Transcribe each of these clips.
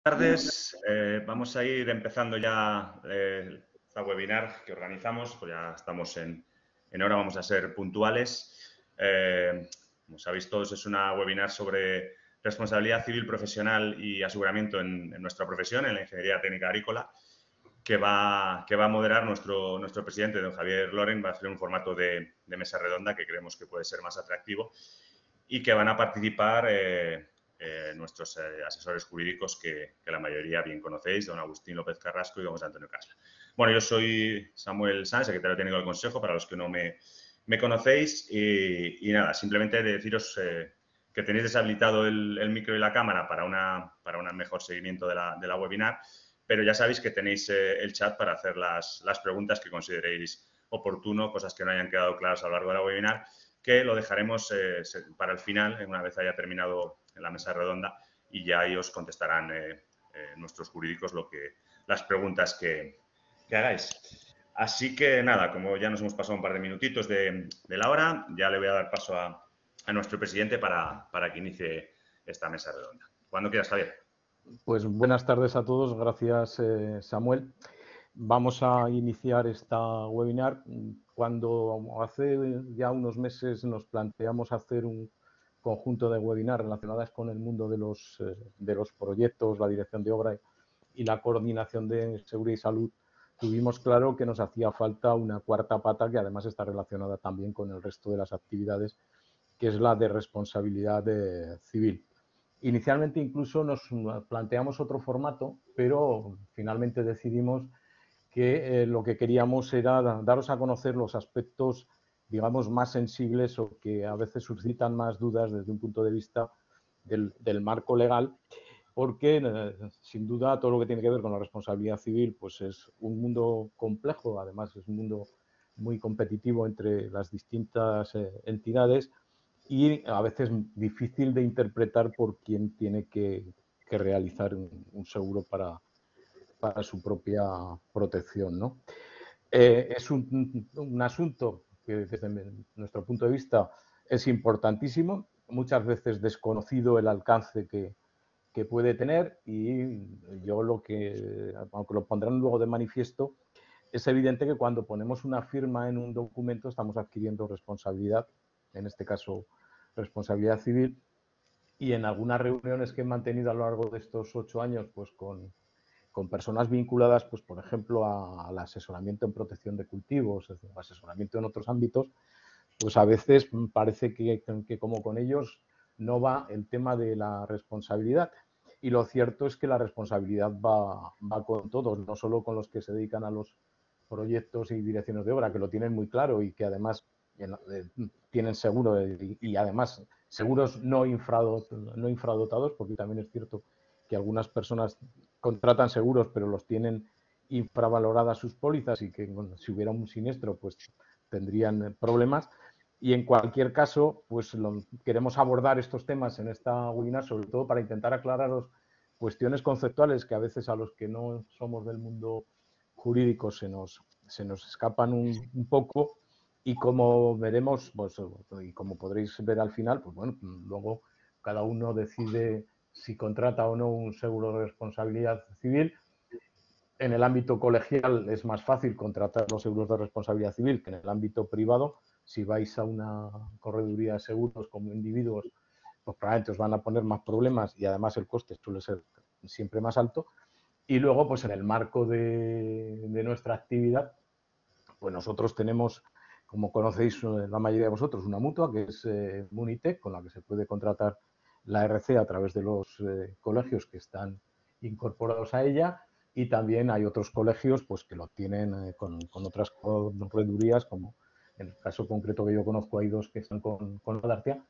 Buenas tardes. Vamos a ir empezando ya esta webinar que organizamos, pues ya estamos en hora, vamos a ser puntuales. Como sabéis todos, es una webinar sobre responsabilidad civil profesional y aseguramiento en nuestra profesión, en la ingeniería técnica agrícola, que va a moderar nuestro presidente, don Javier Loren. Va a hacer un formato de mesa redonda que creemos que puede ser más atractivo y que van a participar nuestros asesores jurídicos que la mayoría bien conocéis, don Agustín López Carrasco y don José Antonio Casla. Bueno, yo soy Samuel Sanz, secretario técnico del Consejo, para los que no me conocéis, y nada, simplemente deciros que tenéis deshabilitado el micro y la cámara para un mejor seguimiento de la webinar, pero ya sabéis que tenéis el chat para hacer las preguntas que consideréis oportuno, cosas que no hayan quedado claras a lo largo de la webinar, que lo dejaremos para el final, una vez haya terminado la mesa redonda, y ya ahí os contestarán nuestros jurídicos las preguntas que hagáis. Así que nada, como ya nos hemos pasado un par de minutitos de la hora, ya le voy a dar paso a nuestro presidente para que inicie esta mesa redonda. Cuando quieras, Javier. Pues buenas tardes a todos, gracias Samuel. Vamos a iniciar esta webinar. Cuando hace ya unos meses nos planteamos hacer un conjunto de webinars relacionadas con el mundo de los proyectos, la dirección de obra y la coordinación de seguridad y salud, tuvimos claro que nos hacía falta una cuarta pata que además está relacionada también con el resto de las actividades, que es la de responsabilidad civil. Inicialmente incluso nos planteamos otro formato, pero finalmente decidimos que lo que queríamos era daros a conocer los aspectos, digamos, más sensibles o que a veces suscitan más dudas desde un punto de vista del marco legal, porque sin duda todo lo que tiene que ver con la responsabilidad civil pues es un mundo complejo, además es un mundo muy competitivo entre las distintas entidades y a veces difícil de interpretar por quien tiene que realizar un seguro para su propia protección, ¿no? Es un asunto que desde nuestro punto de vista es importantísimo, muchas veces desconocido el alcance que puede tener, y yo aunque lo pondrán luego de manifiesto, es evidente que cuando ponemos una firma en un documento estamos adquiriendo responsabilidad, en este caso responsabilidad civil, y en algunas reuniones que he mantenido a lo largo de estos 8 años pues con personas vinculadas, pues por ejemplo, al asesoramiento en protección de cultivos, es decir, asesoramiento en otros ámbitos, pues a veces parece que como con ellos no va el tema de la responsabilidad. Y lo cierto es que la responsabilidad va con todos, no solo con los que se dedican a los proyectos y direcciones de obra, que lo tienen muy claro y que además tienen seguro y además seguros no infradotados, porque también es cierto que algunas personas contratan seguros pero los tienen infravaloradas sus pólizas y que bueno, si hubiera un siniestro pues tendrían problemas. Y en cualquier caso, pues queremos abordar estos temas en esta webinar, sobre todo para intentar aclararos cuestiones conceptuales que a veces a los que no somos del mundo jurídico se nos escapan un poco, y como veremos, pues, y como podréis ver al final, pues bueno, luego cada uno decide si contrata o no un seguro de responsabilidad civil. En el ámbito colegial es más fácil contratar los seguros de responsabilidad civil que en el ámbito privado. Si vais a una correduría de seguros como individuos, pues probablemente os van a poner más problemas y además el coste suele ser siempre más alto. Y luego, pues en el marco de nuestra actividad, pues nosotros tenemos, como conocéis la mayoría de vosotros, una mutua que es Munitec, con la que se puede contratar la RC a través de los colegios que están incorporados a ella, y también hay otros colegios pues que lo tienen con otras corredurías, como en el caso concreto que yo conozco hay 2 que están con Adartia,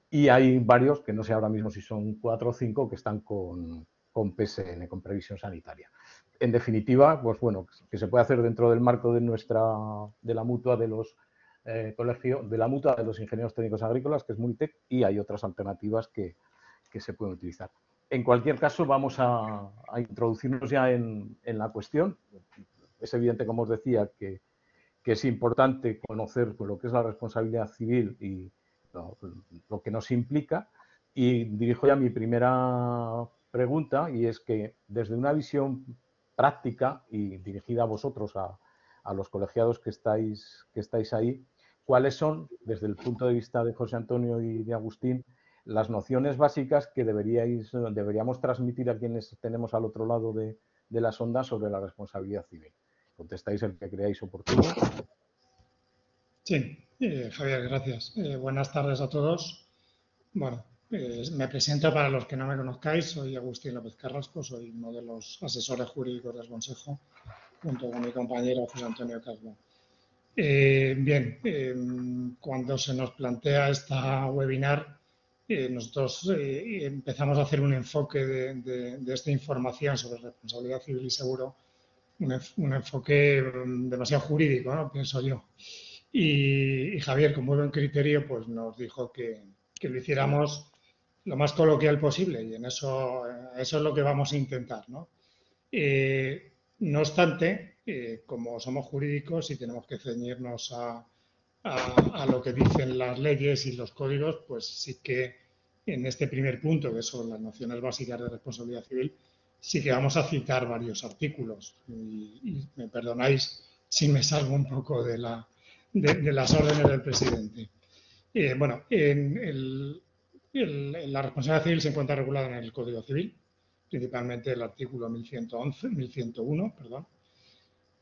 y hay varios, que no sé ahora mismo si son 4 o 5, que están con PSN, con previsión sanitaria. En definitiva, pues bueno, que se puede hacer dentro del marco de la mutua de los colegios, de la mutua de los ingenieros técnicos agrícolas, que es Munitec, y hay otras alternativas que se pueden utilizar. En cualquier caso, vamos a introducirnos ya en la cuestión. Es evidente, como os decía, que es importante conocer lo que es la responsabilidad civil y lo que nos implica. Y dirijo ya mi primera pregunta, y es que desde una visión práctica y dirigida a vosotros, a los colegiados que estáis ahí, ¿cuáles son, desde el punto de vista de José Antonio y de Agustín, las nociones básicas que deberíamos transmitir a quienes tenemos al otro lado de las ondas sobre la responsabilidad civil? Contestáis el que creáis oportuno. Sí, Javier, gracias. Buenas tardes a todos. Bueno, me presento para los que no me conozcáis. Soy Agustín López Carrasco, soy uno de los asesores jurídicos del Consejo, junto con mi compañero José Antonio Casbo. Bien, cuando se nos plantea esta webinar, nosotros empezamos a hacer un enfoque de esta información sobre responsabilidad civil y seguro, un enfoque demasiado jurídico, ¿no? Pienso yo. Y Javier, con muy buen criterio, pues nos dijo que lo hiciéramos lo más coloquial posible, y en eso es lo que vamos a intentar, ¿no? No obstante, como somos jurídicos y tenemos que ceñirnos a lo que dicen las leyes y los códigos, pues sí que en este primer punto, que son las nociones básicas de responsabilidad civil, sí que vamos a citar varios artículos. Y me perdonáis si me salgo un poco de las órdenes del presidente. Bueno, la responsabilidad civil se encuentra regulada en el Código Civil, principalmente el artículo 1101, perdón,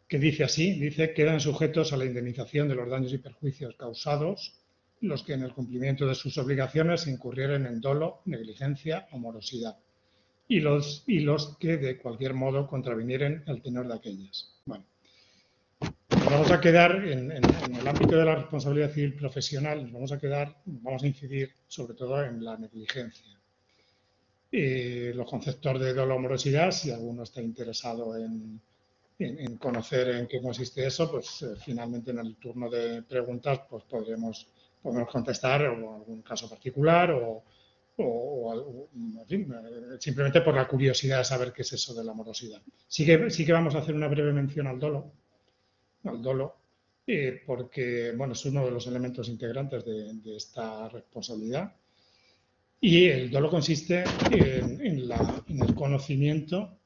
que dice así, quedan sujetos a la indemnización de los daños y perjuicios causados los que en el cumplimiento de sus obligaciones incurrieren en dolo, negligencia o morosidad, y los que de cualquier modo contravinieren el tenor de aquellas. Bueno, nos vamos a quedar en el ámbito de la responsabilidad civil profesional, vamos a incidir sobre todo en la negligencia. Los conceptos de dolo o morosidad, si alguno está interesado en conocer en qué consiste eso, pues finalmente en el turno de preguntas pues podemos contestar o algún caso particular o en fin, simplemente por la curiosidad de saber qué es eso de la morosidad. Sí que vamos a hacer una breve mención al dolo, porque bueno, es uno de los elementos integrantes de esta responsabilidad. Y el dolo consiste en el conocimiento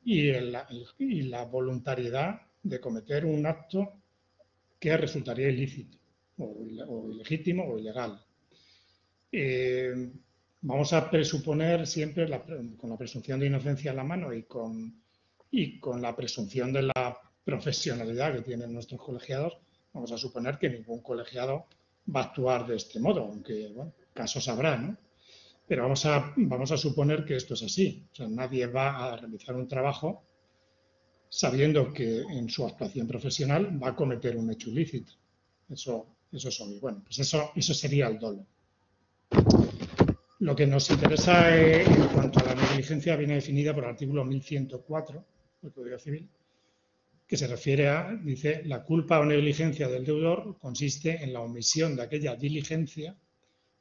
y la voluntariedad de cometer un acto que resultaría ilícito, o ilegítimo o ilegal. Vamos a presuponer siempre, con la presunción de inocencia en la mano y con la presunción de la profesionalidad que tienen nuestros colegiados, vamos a suponer que ningún colegiado va a actuar de este modo, aunque, bueno, casos habrá, ¿no? Pero vamos a suponer que esto es así. O sea, nadie va a realizar un trabajo sabiendo que en su actuación profesional va a cometer un hecho ilícito. Eso es obvio. Bueno, pues eso sería el dolo. Lo que nos interesa en cuanto a la negligencia viene definida por el artículo 1104 del Código Civil, que se refiere dice, la culpa o negligencia del deudor consiste en la omisión de aquella diligencia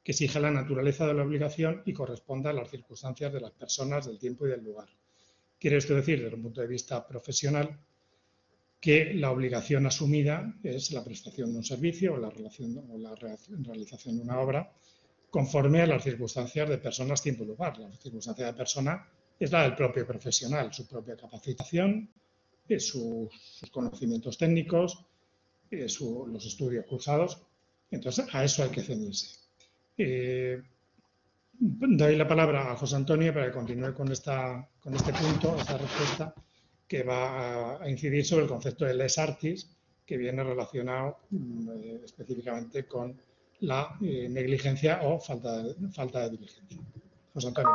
que exige la naturaleza de la obligación y corresponda a las circunstancias de las personas, del tiempo y del lugar. Quiere esto decir, desde un punto de vista profesional, que la obligación asumida es la prestación de un servicio o la realización de una obra conforme a las circunstancias de personas, tiempo y lugar. La circunstancia de persona es la del propio profesional, su propia capacitación, sus conocimientos técnicos, los estudios cursados. Entonces, a eso hay que ceñirse. Doy la palabra a José Antonio para que continúe con este punto, esta respuesta, que va a incidir sobre el concepto de les artis, que viene relacionado específicamente con la negligencia o falta de diligencia. José Antonio.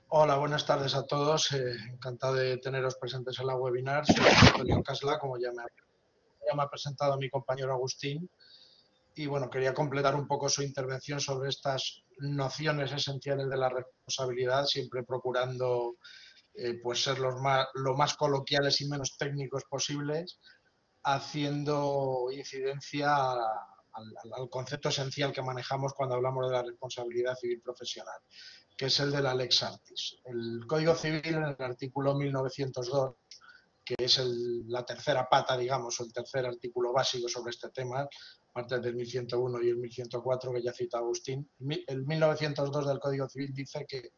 Hola, buenas tardes a todos. Encantado de teneros presentes en la webinar. Soy Antonio Casla, como ya me ha presentado mi compañero Agustín. Y bueno, quería completar un poco su intervención sobre estas nociones esenciales de la responsabilidad, siempre procurando pues ser lo más coloquiales y menos técnicos posibles, haciendo incidencia al concepto esencial que manejamos cuando hablamos de la responsabilidad civil profesional, que es el de la lex artis. El Código Civil, en el artículo 1902, que es la tercera pata, digamos, o el tercer artículo básico sobre este tema, aparte del 1101 y el 1104 que ya cita Agustín. El 1902 del Código Civil dice que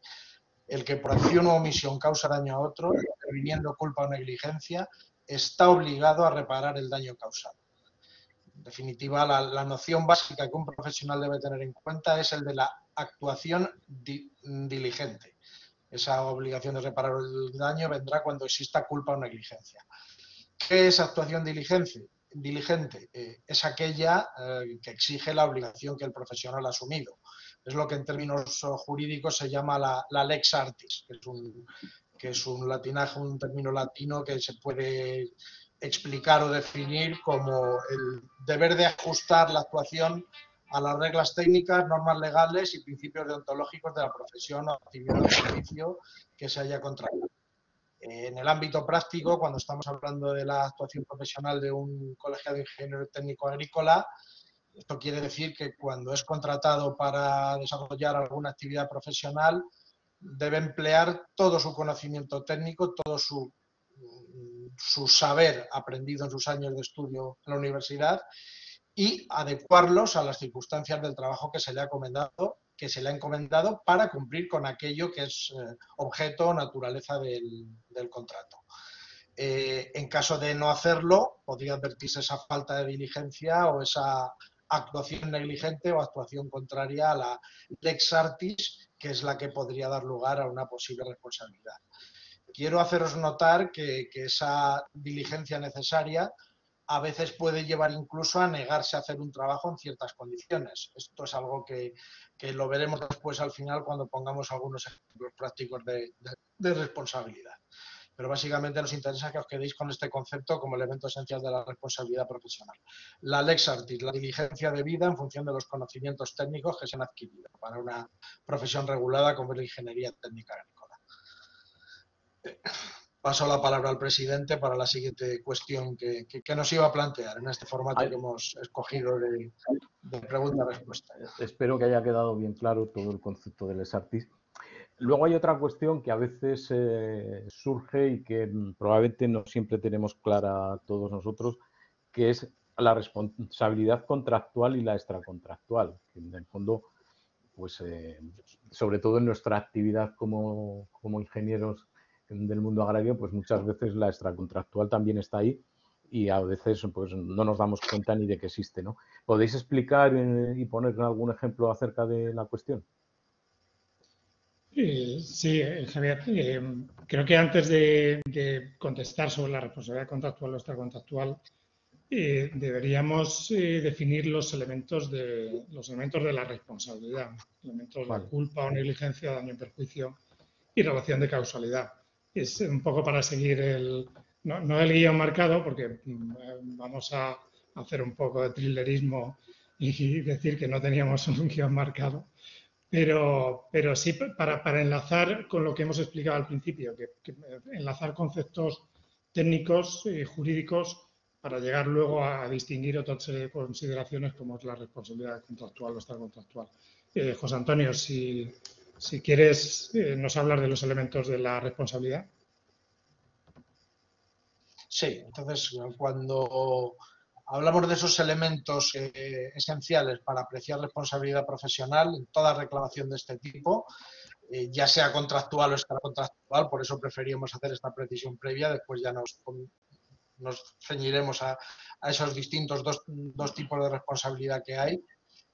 el que por acción o omisión causa daño a otro, interviniendo culpa o negligencia, está obligado a reparar el daño causado. En definitiva, la noción básica que un profesional debe tener en cuenta es el de la actuación diligente. Esa obligación de reparar el daño vendrá cuando exista culpa o negligencia. ¿Qué es actuación diligente? Es aquella que exige la obligación que el profesional ha asumido. Es lo que en términos jurídicos se llama la lex artis, que es un latinaje, un término latino que se puede explicar o definir como el deber de ajustar la actuación a las reglas técnicas, normas legales y principios deontológicos de la profesión o actividad o servicio que se haya contratado. En el ámbito práctico, cuando estamos hablando de la actuación profesional de un colegiado de ingeniero técnico agrícola, esto quiere decir que cuando es contratado para desarrollar alguna actividad profesional, debe emplear todo su conocimiento técnico, todo su saber aprendido en sus años de estudio en la universidad y adecuarlos a las circunstancias del trabajo que se le ha encomendado para cumplir con aquello que es objeto o naturaleza del contrato. En caso de no hacerlo, podría advertirse esa falta de diligencia o esa actuación negligente o actuación contraria a la lex artis, que es la que podría dar lugar a una posible responsabilidad. Quiero haceros notar que esa diligencia necesaria a veces puede llevar incluso a negarse a hacer un trabajo en ciertas condiciones. Esto es algo que lo veremos después al final cuando pongamos algunos ejemplos prácticos de responsabilidad. Pero básicamente nos interesa que os quedéis con este concepto como elemento esencial de la responsabilidad profesional. La lex artis, la diligencia debida en función de los conocimientos técnicos que se han adquirido para una profesión regulada como es la ingeniería técnica agrícola. Paso la palabra al presidente para la siguiente cuestión que nos iba a plantear en este formato que hemos escogido de pregunta-respuesta. Espero que haya quedado bien claro todo el concepto del lex artis. Luego hay otra cuestión que a veces surge y que probablemente no siempre tenemos clara todos nosotros, que es la responsabilidad contractual y la extracontractual. Que en el fondo, pues, sobre todo en nuestra actividad como ingenieros del mundo agrario, pues muchas veces la extracontractual también está ahí y a veces pues no nos damos cuenta ni de que existe, ¿no? ¿Podéis explicar y poner algún ejemplo acerca de la cuestión? Sí, Javier. Creo que antes de contestar sobre la responsabilidad contractual o extracontractual, deberíamos definir los elementos de la responsabilidad, elementos de culpa o negligencia, daño y perjuicio y relación de causalidad. Es un poco para seguir no el guión marcado, porque vamos a hacer un poco de thrillerismo y decir que no teníamos un guión marcado, pero sí para enlazar con lo que hemos explicado al principio, que enlazar conceptos técnicos y jurídicos para llegar luego a distinguir otra serie de consideraciones como es la responsabilidad contractual o extracontractual. José Antonio, si quieres, nos hablas de los elementos de la responsabilidad. Sí, entonces cuando hablamos de esos elementos esenciales para apreciar responsabilidad profesional en toda reclamación de este tipo, ya sea contractual o extracontractual, por eso preferíamos hacer esta precisión previa, después ya nos ceñiremos a esos distintos dos tipos de responsabilidad que hay.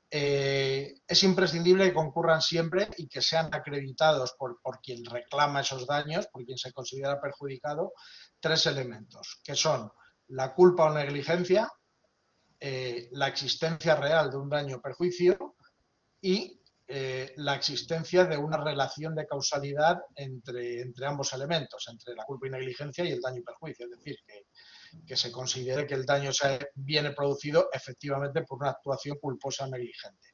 Es imprescindible que concurran siempre y que sean acreditados por quien reclama esos daños, por quien se considera perjudicado, tres elementos, que son la culpa o negligencia, la existencia real de un daño o perjuicio y la existencia de una relación de causalidad entre ambos elementos, entre la culpa y negligencia y el daño y perjuicio, es decir, que se considere que el daño viene producido efectivamente por una actuación culposa o negligente.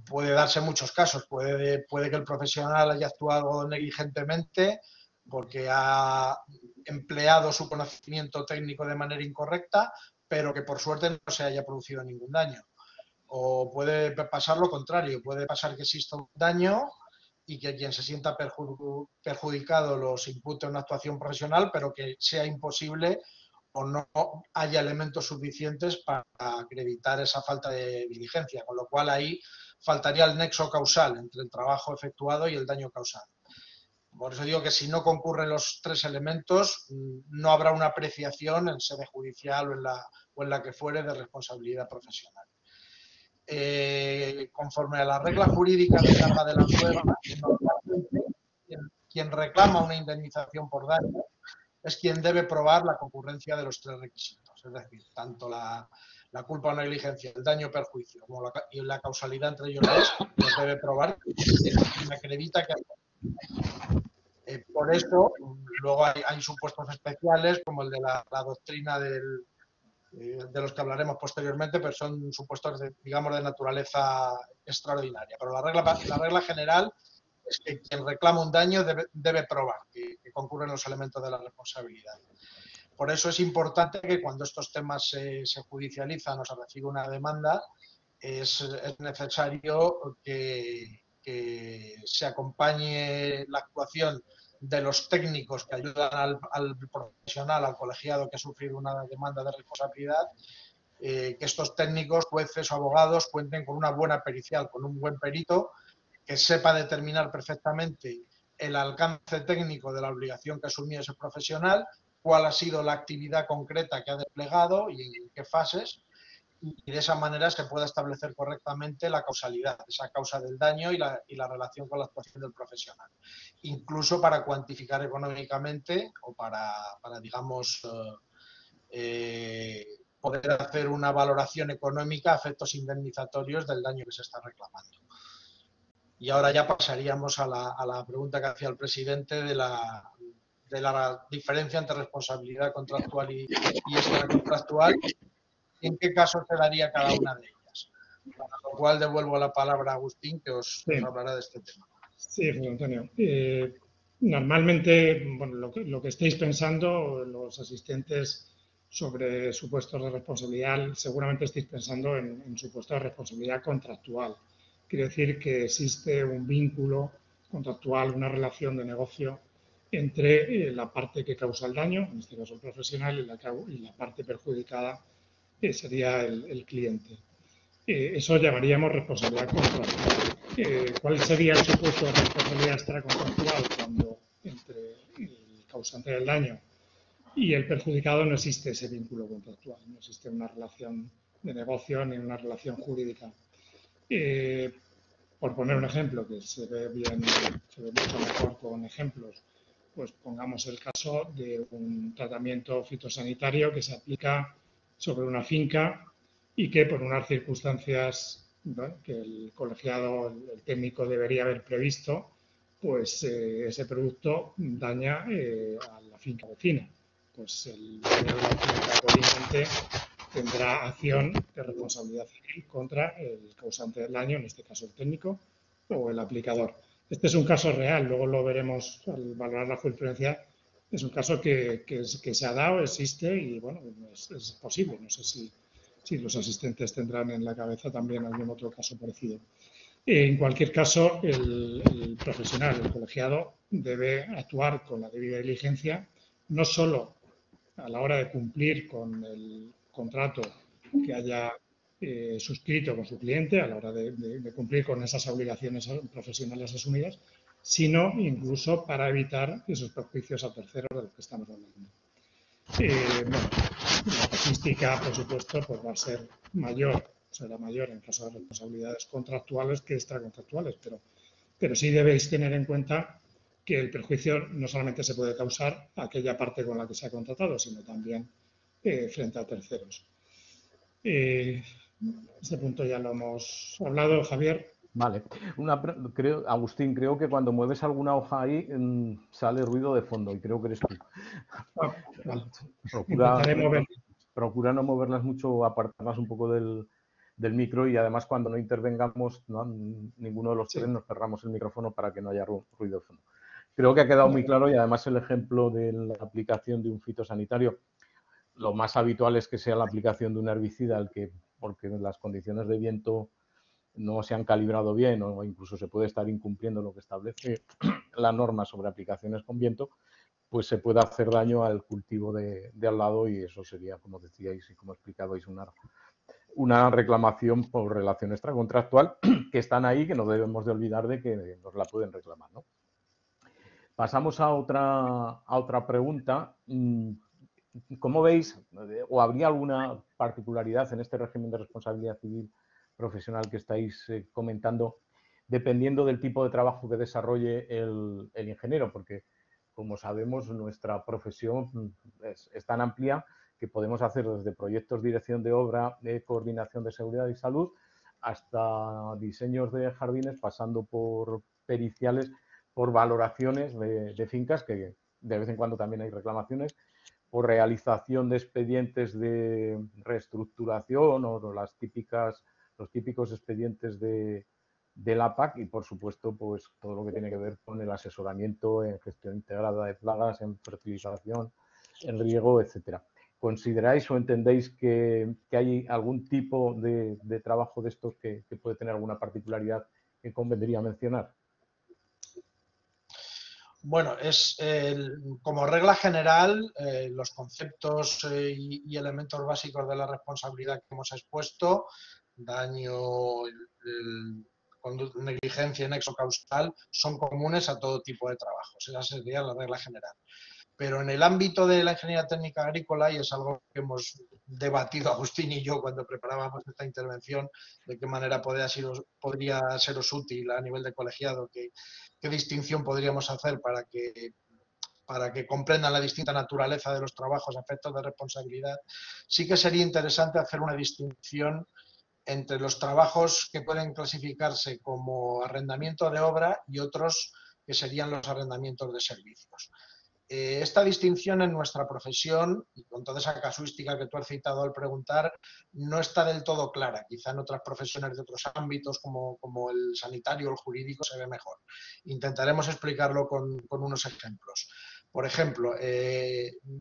Puede darse muchos casos, puede que el profesional haya actuado negligentemente porque ha empleado su conocimiento técnico de manera incorrecta, pero que por suerte no se haya producido ningún daño. O puede pasar lo contrario, puede pasar que exista un daño y que quien se sienta perjudicado los impute una actuación profesional, pero que sea imposible o no haya elementos suficientes para acreditar esa falta de diligencia, con lo cual ahí faltaría el nexo causal entre el trabajo efectuado y el daño causado. Por eso digo que si no concurren los tres elementos, no habrá una apreciación en sede judicial o en la que fuere de responsabilidad profesional. Conforme a la regla jurídica de Capa de la Nueva, normalmente quien reclama una indemnización por daño es quien debe probar la concurrencia de los tres requisitos, es decir, tanto la culpa o negligencia, el daño o perjuicio como la causalidad entre ellos dos, los debe probar y me acredita que por eso, luego hay supuestos especiales, como el de la doctrina de los que hablaremos posteriormente, pero son supuestos, digamos, de naturaleza extraordinaria. Pero la regla general es que quien reclama un daño debe probar que concurren los elementos de la responsabilidad. Por eso es importante que cuando estos temas se judicializan o se recibe una demanda, es necesario que se acompañe la actuación de los técnicos que ayudan al profesional, al colegiado que ha sufrido una demanda de responsabilidad, que estos técnicos, jueces o abogados cuenten con una buena pericial, con un buen perito que sepa determinar perfectamente el alcance técnico de la obligación que asumía ese profesional, cuál ha sido la actividad concreta que ha desplegado y en qué fases, y de esa manera se pueda establecer correctamente la causalidad, esa causa del daño y la relación con la actuación del profesional. Incluso para cuantificar económicamente o para digamos, poder hacer una valoración económica a efectos indemnizatorios del daño que se está reclamando. Y ahora ya pasaríamos a la pregunta que hacía el presidente de la diferencia entre responsabilidad contractual y extracontractual. ¿En qué caso se daría cada una de ellas? Para lo cual devuelvo la palabra a Agustín, que os hablará de este tema. Sí, José Antonio. Normalmente, bueno, lo que estáis pensando, los asistentes sobre supuestos de responsabilidad, seguramente estáis pensando en supuestos de responsabilidad contractual. Quiere decir que existe un vínculo contractual, una relación de negocio entre la parte que causa el daño, en este caso el profesional, y la parte perjudicada, que sería el cliente. Eso llamaríamos responsabilidad contractual. ¿Cuál sería el supuesto de responsabilidad extracontractual cuando entre el causante del daño y el perjudicado no existe ese vínculo contractual, no existe una relación de negocio ni una relación jurídica? Por poner un ejemplo que se ve mucho mejor con ejemplos, pues pongamos el caso de un tratamiento fitosanitario que se aplica sobre una finca y que por unas circunstancias, ¿no?, que el colegiado, el técnico debería haber previsto, pues ese producto daña a la finca vecina. Pues el dueño de la finca colindante tendrá acción de responsabilidad civil contra el causante del daño, en este caso el técnico o el aplicador. Este es un caso real, luego lo veremos al valorar la jurisprudencia. Es un caso que se ha dado, existe y bueno, es posible. No sé si los asistentes tendrán en la cabeza también algún otro caso parecido. En cualquier caso, el profesional, el colegiado, debe actuar con la debida diligencia, no solo a la hora de cumplir con el contrato que haya suscrito con su cliente, a la hora de cumplir con esas obligaciones profesionales asumidas, sino incluso para evitar esos perjuicios a terceros de los que estamos hablando. Bueno, la casuística, por supuesto, pues va a ser mayor, será mayor en caso de responsabilidades contractuales que extracontractuales, pero sí debéis tener en cuenta que el perjuicio no solamente se puede causar a aquella parte con la que se ha contratado, sino también frente a terceros. Este punto ya lo hemos hablado, Javier. Vale. Agustín, creo que cuando mueves alguna hoja ahí sale ruido de fondo y creo que eres tú. Vale. Procura no moverlas mucho, apartarlas un poco del micro y además cuando no intervengamos, ninguno de los tres nos cerramos el micrófono para que no haya ruido de fondo. Creo que ha quedado muy claro y además el ejemplo de la aplicación de un fitosanitario, lo más habitual es que sea la aplicación de un herbicida, porque las condiciones de viento no se han calibrado bien o incluso se puede estar incumpliendo lo que establece la norma sobre aplicaciones con viento, pues se puede hacer daño al cultivo de al lado, y eso sería, como decíais y como explicabais, una reclamación por relación extracontractual que están ahí, que no debemos de olvidar de que nos la pueden reclamar, ¿no? Pasamos a otra pregunta. ¿Cómo veis, o habría alguna particularidad en este régimen de responsabilidad civil profesional que estáis comentando, dependiendo del tipo de trabajo que desarrolle el ingeniero? Porque, como sabemos, nuestra profesión es tan amplia que podemos hacer desde proyectos de dirección de obra, de coordinación de seguridad y salud, hasta diseños de jardines, pasando por periciales, por valoraciones de fincas, que de vez en cuando también hay reclamaciones, por realización de expedientes de reestructuración o los típicos expedientes de la PAC, y, por supuesto, pues todo lo que tiene que ver con el asesoramiento en gestión integrada de plagas, en fertilización, en riego, etcétera. ¿Consideráis o entendéis que hay algún tipo de trabajo de estos que puede tener alguna particularidad que convendría mencionar? Bueno, como regla general, los conceptos y elementos básicos de la responsabilidad que hemos expuesto, daño, negligencia y nexo causal, son comunes a todo tipo de trabajos. Esa sería la regla general. Pero en el ámbito de la ingeniería técnica agrícola, y es algo que hemos debatido Agustín y yo cuando preparábamos esta intervención, de qué manera podría seros útil a nivel de colegiado, qué distinción podríamos hacer para que comprendan la distinta naturaleza de los trabajos a efectos de responsabilidad, sí que sería interesante hacer una distinción entre los trabajos que pueden clasificarse como arrendamiento de obra y otros que serían los arrendamientos de servicios. Esta distinción en nuestra profesión, y con toda esa casuística que tú has citado al preguntar, no está del todo clara. Quizá en otras profesiones de otros ámbitos, como el sanitario o el jurídico, se ve mejor. Intentaremos explicarlo con unos ejemplos. Por ejemplo,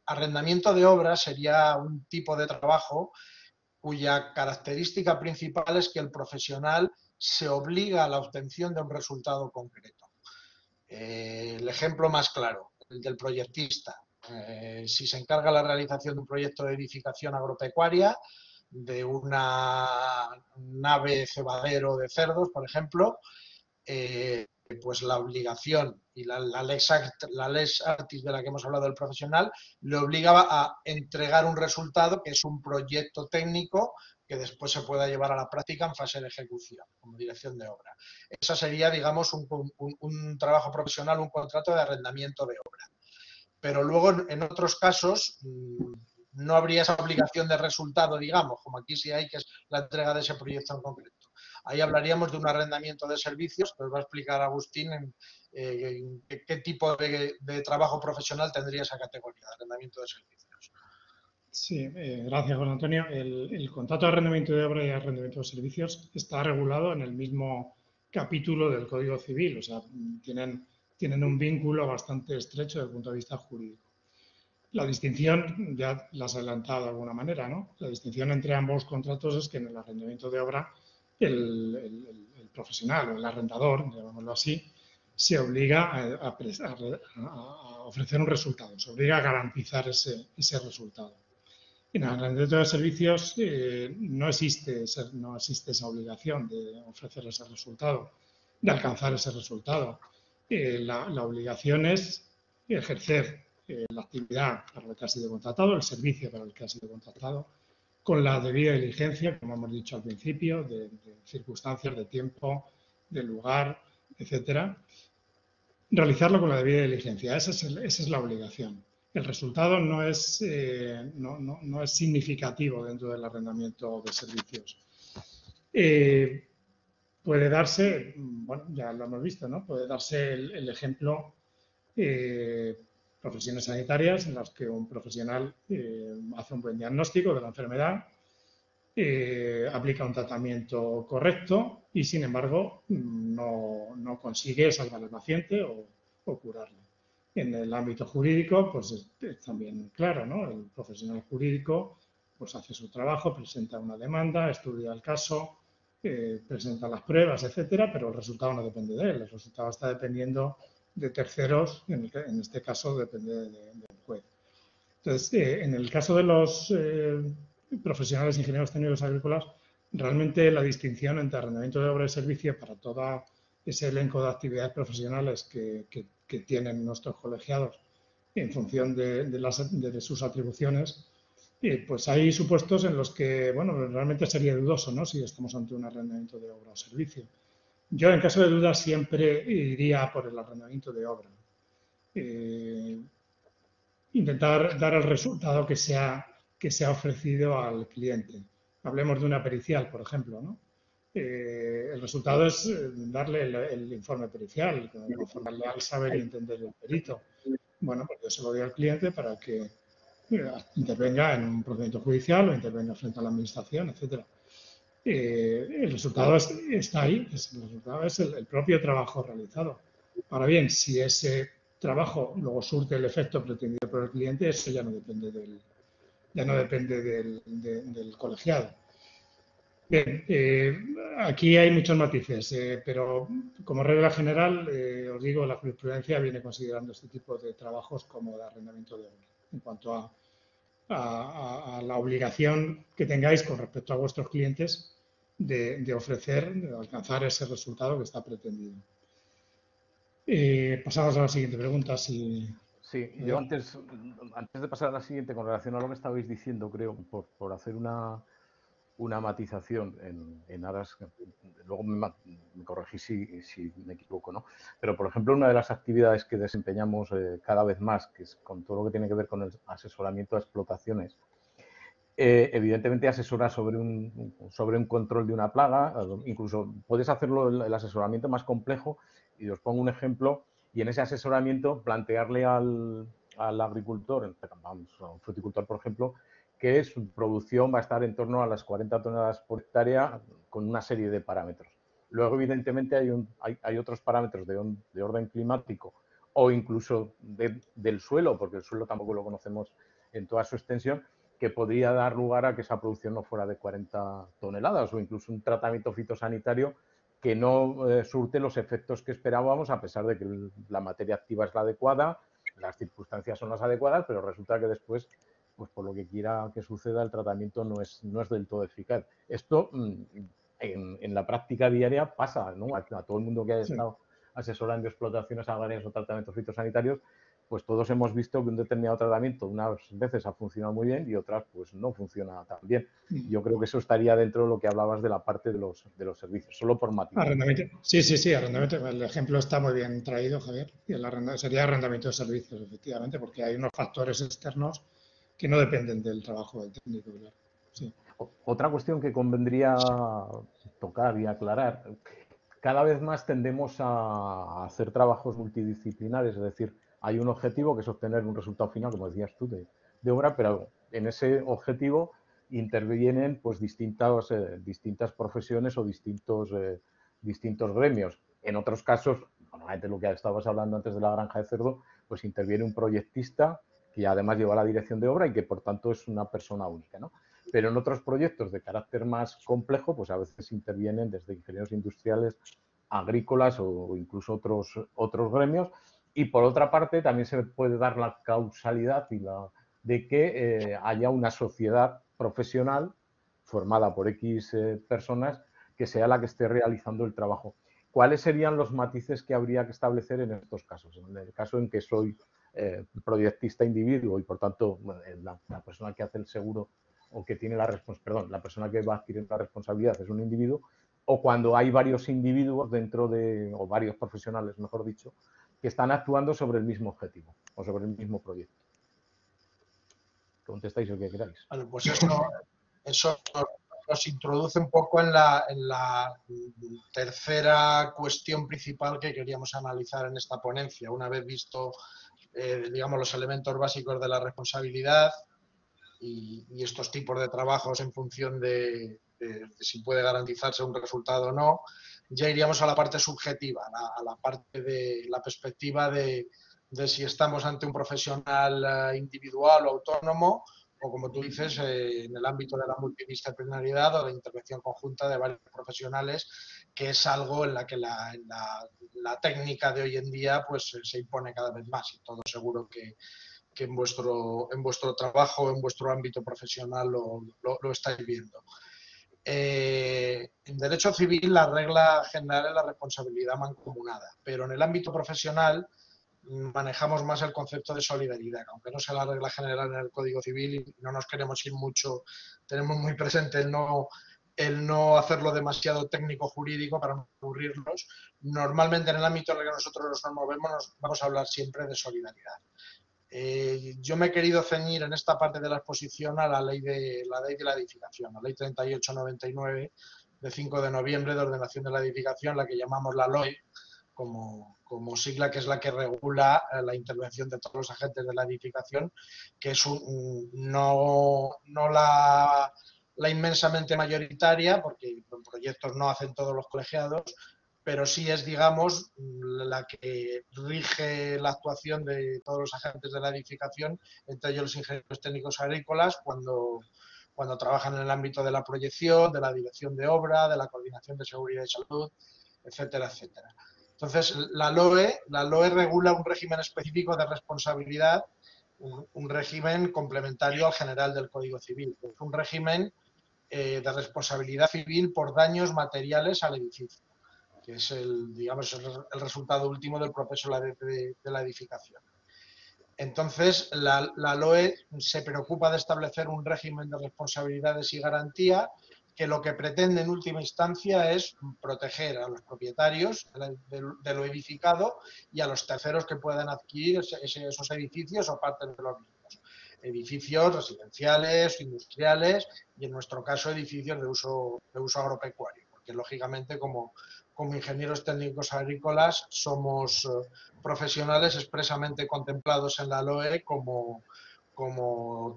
arrendamiento de obra sería un tipo de trabajo cuya característica principal es que el profesional se obliga a la obtención de un resultado concreto. El ejemplo más claro, el del proyectista. Si se encarga la realización de un proyecto de edificación agropecuaria, de una nave cebadero de cerdos, por ejemplo, pues la obligación y la lex artis de la que hemos hablado del profesional le obligaba a entregar un resultado que es un proyecto técnico que después se pueda llevar a la práctica en fase de ejecución, como dirección de obra. Eso sería, digamos, un trabajo profesional, un contrato de arrendamiento de obra. Pero luego, en otros casos, no habría esa obligación de resultado, digamos, como aquí sí hay, que es la entrega de ese proyecto en concreto. Ahí hablaríamos de un arrendamiento de servicios, que os va a explicar Agustín en qué tipo de trabajo profesional tendría esa categoría de arrendamiento de servicios. Sí, gracias, Juan Antonio. El contrato de arrendamiento de obra y arrendamiento de servicios está regulado en el mismo capítulo del Código Civil, o sea, tienen un vínculo bastante estrecho desde el punto de vista jurídico. La distinción, ya la has adelantado de alguna manera, ¿no? La distinción entre ambos contratos es que en el arrendamiento de obra el profesional o el arrendador, llamémoslo así, se obliga a ofrecer un resultado, se obliga a garantizar ese resultado. En el arrendamiento de servicios no existe esa obligación de ofrecer ese resultado, de alcanzar ese resultado. La obligación es ejercer la actividad para la que ha sido contratado, el servicio para el que ha sido contratado, con la debida diligencia, como hemos dicho al principio, de circunstancias, de tiempo, de lugar, etcétera. Realizarlo con la debida diligencia, esa es la obligación. El resultado no es significativo dentro del arrendamiento de servicios. Puede darse, bueno, ya lo hemos visto, ¿no? Puede darse el ejemplo, profesiones sanitarias en las que un profesional hace un buen diagnóstico de la enfermedad, aplica un tratamiento correcto y, sin embargo, no consigue salvar al paciente o curarle. En el ámbito jurídico, pues es también claro, ¿no? El profesional jurídico pues hace su trabajo, presenta una demanda, estudia el caso, presenta las pruebas, etcétera, pero el resultado no depende de él. El resultado está dependiendo de terceros, en este caso depende del juez. Entonces, en el caso de los profesionales ingenieros técnicos agrícolas, realmente la distinción entre arrendamiento de obra y servicio para todo ese elenco de actividades profesionales que tienen nuestros colegiados en función de sus atribuciones, pues hay supuestos en los que, bueno, realmente sería dudoso, ¿no?, si estamos ante un arrendamiento de obra o servicio. Yo, en caso de duda, siempre iría por el arrendamiento de obra. Intentar dar el resultado que se ha ofrecido al cliente. Hablemos de una pericial, por ejemplo, ¿no? El resultado es darle el informe pericial, conforme al saber y entender el perito. Bueno, pues yo se lo doy al cliente para que intervenga en un procedimiento judicial o intervenga frente a la administración, etcétera. El resultado está ahí, el resultado es el propio trabajo realizado. Ahora bien, si ese trabajo luego surte el efecto pretendido por el cliente, eso ya no depende del colegiado. Bien, aquí hay muchos matices, pero como regla general, os digo, la jurisprudencia viene considerando este tipo de trabajos como de arrendamiento de obra, en cuanto a la obligación que tengáis con respecto a vuestros clientes de ofrecer, de alcanzar ese resultado que está pretendido. Pasamos a la siguiente pregunta. Sí, yo antes de pasar a la siguiente, con relación a lo que estabais diciendo, creo, por hacer una matización en aras, luego me corregís si me equivoco, ¿no? Pero, por ejemplo, una de las actividades que desempeñamos cada vez más, que es con todo lo que tiene que ver con el asesoramiento a explotaciones, evidentemente asesora sobre un control de una plaga, incluso puedes hacerlo el asesoramiento más complejo, y os pongo un ejemplo, y en ese asesoramiento plantearle al agricultor, vamos, a un fruticultor, por ejemplo, que su producción va a estar en torno a las 40 toneladas por hectárea con una serie de parámetros. Luego, evidentemente, hay otros parámetros de orden climático o incluso del suelo, porque el suelo tampoco lo conocemos en toda su extensión, que podría dar lugar a que esa producción no fuera de 40 toneladas o incluso un tratamiento fitosanitario que no surte los efectos que esperábamos, a pesar de que la materia activa es la adecuada, las circunstancias son las adecuadas, pero resulta que después, pues por lo que quiera que suceda, el tratamiento no es del todo eficaz. Esto en la práctica diaria pasa, ¿no? A todo el mundo que haya estado asesorando explotaciones agrarias o tratamientos fitosanitarios, pues todos hemos visto que un determinado tratamiento unas veces ha funcionado muy bien y otras pues no funciona tan bien. Yo creo que eso estaría dentro de lo que hablabas de la parte de los servicios, solo por matizar. Arrendamiento. Sí, arrendamiento. El ejemplo está muy bien traído, Javier. Y sería arrendamiento de servicios, efectivamente, porque hay unos factores externos que no dependen del trabajo del técnico. Sí. Otra cuestión que convendría tocar y aclarar: cada vez más tendemos a hacer trabajos multidisciplinares, es decir, hay un objetivo que es obtener un resultado final, como decías tú, de obra, pero en ese objetivo intervienen pues distintas profesiones o distintos gremios. En otros casos, normalmente lo que estabas hablando antes de la granja de cerdo, pues interviene un proyectista que además lleva la dirección de obra y que por tanto es una persona única, ¿no? Pero en otros proyectos de carácter más complejo, pues a veces intervienen desde ingenieros industriales, agrícolas o incluso otros gremios. Y por otra parte, también se puede dar la causalidad de que haya una sociedad profesional formada por X personas que sea la que esté realizando el trabajo. ¿Cuáles serían los matices que habría que establecer en estos casos? En el caso en que soy proyectista individuo y, por tanto, la persona que hace el seguro o que tiene la persona que va adquiriendo la responsabilidad es un individuo, o cuando hay varios individuos o varios profesionales, mejor dicho, que están actuando sobre el mismo objetivo o sobre el mismo proyecto. Contestáis lo que queráis. Bueno, pues eso nos introduce un poco en la tercera cuestión principal que queríamos analizar en esta ponencia. Una vez visto, digamos, los elementos básicos de la responsabilidad y estos tipos de trabajos en función de si puede garantizarse un resultado o no, ya iríamos a la parte subjetiva, a la parte de la perspectiva de si estamos ante un profesional individual o autónomo, o como tú dices, en el ámbito de la multidisciplinariedad o de intervención conjunta de varios profesionales es algo en la que la técnica de hoy en día pues se impone cada vez más, y todo seguro que en vuestro trabajo, en vuestro ámbito profesional lo estáis viendo. En derecho civil la regla general es la responsabilidad mancomunada, pero en el ámbito profesional manejamos más el concepto de solidaridad, aunque no sea la regla general en el Código Civil y no nos queremos ir mucho, tenemos muy presente el no hacerlo demasiado técnico jurídico para no aburrirnos. Normalmente en el ámbito en el que nosotros nos movemos vamos a hablar siempre de solidaridad. Yo me he querido ceñir en esta parte de la exposición a la ley de la edificación, la ley 3899 de 5 de noviembre de ordenación de la edificación, la que llamamos la LOE, como sigla, que es la que regula la intervención de todos los agentes de la edificación, que es no la inmensamente mayoritaria, porque los proyectos no hacen todos los colegiados, pero sí es, digamos, la que rige la actuación de todos los agentes de la edificación, entre ellos los ingenieros técnicos agrícolas, cuando trabajan en el ámbito de la proyección, de la dirección de obra, de la coordinación de seguridad y salud, etcétera, etcétera. Entonces, la LOE regula un régimen específico de responsabilidad, un régimen complementario al general del Código Civil. Es un régimen de responsabilidad civil por daños materiales al edificio, que es el resultado último del proceso de la edificación. Entonces, la LOE se preocupa de establecer un régimen de responsabilidades y garantía que lo que pretende en última instancia es proteger a los propietarios de lo edificado y a los terceros que puedan adquirir esos edificios o partes de los mismos. Edificios residenciales, industriales y, en nuestro caso, edificios de uso agropecuario, porque lógicamente como ingenieros técnicos agrícolas somos profesionales expresamente contemplados en la LOE como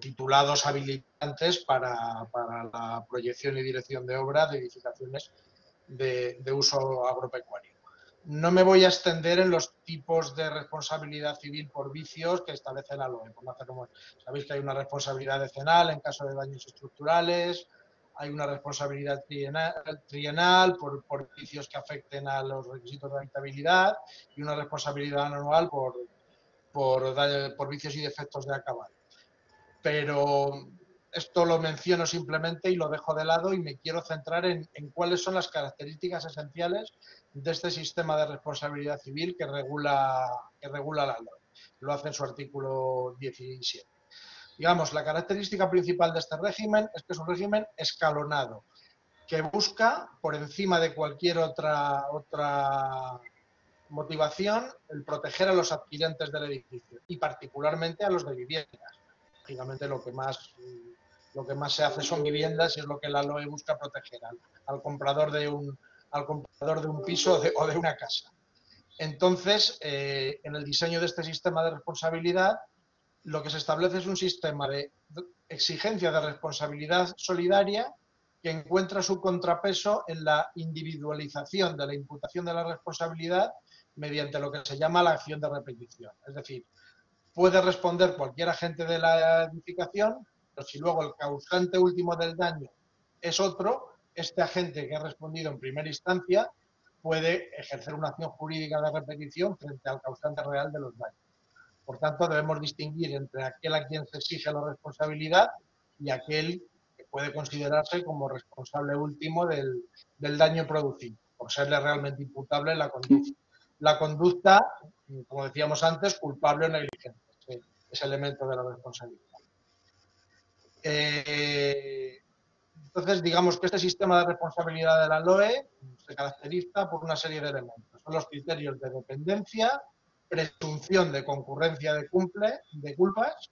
titulados habilitantes para la proyección y dirección de obra de edificaciones de uso agropecuario. No me voy a extender en los tipos de responsabilidad civil por vicios que establece la LOE. Sabéis que hay una responsabilidad decenal en caso de daños estructurales, hay una responsabilidad trienal por vicios que afecten a los requisitos de habitabilidad y una responsabilidad anual por vicios y defectos de acabado. Pero esto lo menciono simplemente y lo dejo de lado, y me quiero centrar en cuáles son las características esenciales de este sistema de responsabilidad civil que regula la LOE. Lo hace en su artículo 17. Digamos, la característica principal de este régimen es que es un régimen escalonado, que busca, por encima de cualquier otra motivación, el proteger a los adquirentes del edificio y particularmente a los de viviendas. Lógicamente lo que más se hace son viviendas, y es lo que la LOE busca proteger al comprador de un piso o de una casa. Entonces, en el diseño de este sistema de responsabilidad, lo que se establece es un sistema de exigencia de responsabilidad solidaria que encuentra su contrapeso en la individualización de la imputación de la responsabilidad mediante lo que se llama la acción de repetición. Es decir, puede responder cualquier agente de la edificación, pero si luego el causante último del daño es otro, este agente que ha respondido en primera instancia puede ejercer una acción jurídica de repetición frente al causante real de los daños. Por tanto, debemos distinguir entre aquel a quien se exige la responsabilidad y aquel que puede considerarse como responsable último del daño producido, por serle realmente imputable la conducta, como decíamos antes, culpable o negligente, ese elemento de la responsabilidad. Entonces, digamos que este sistema de responsabilidad de la LOE se caracteriza por una serie de elementos. Son los criterios de dependencia, presunción de concurrencia de culpas.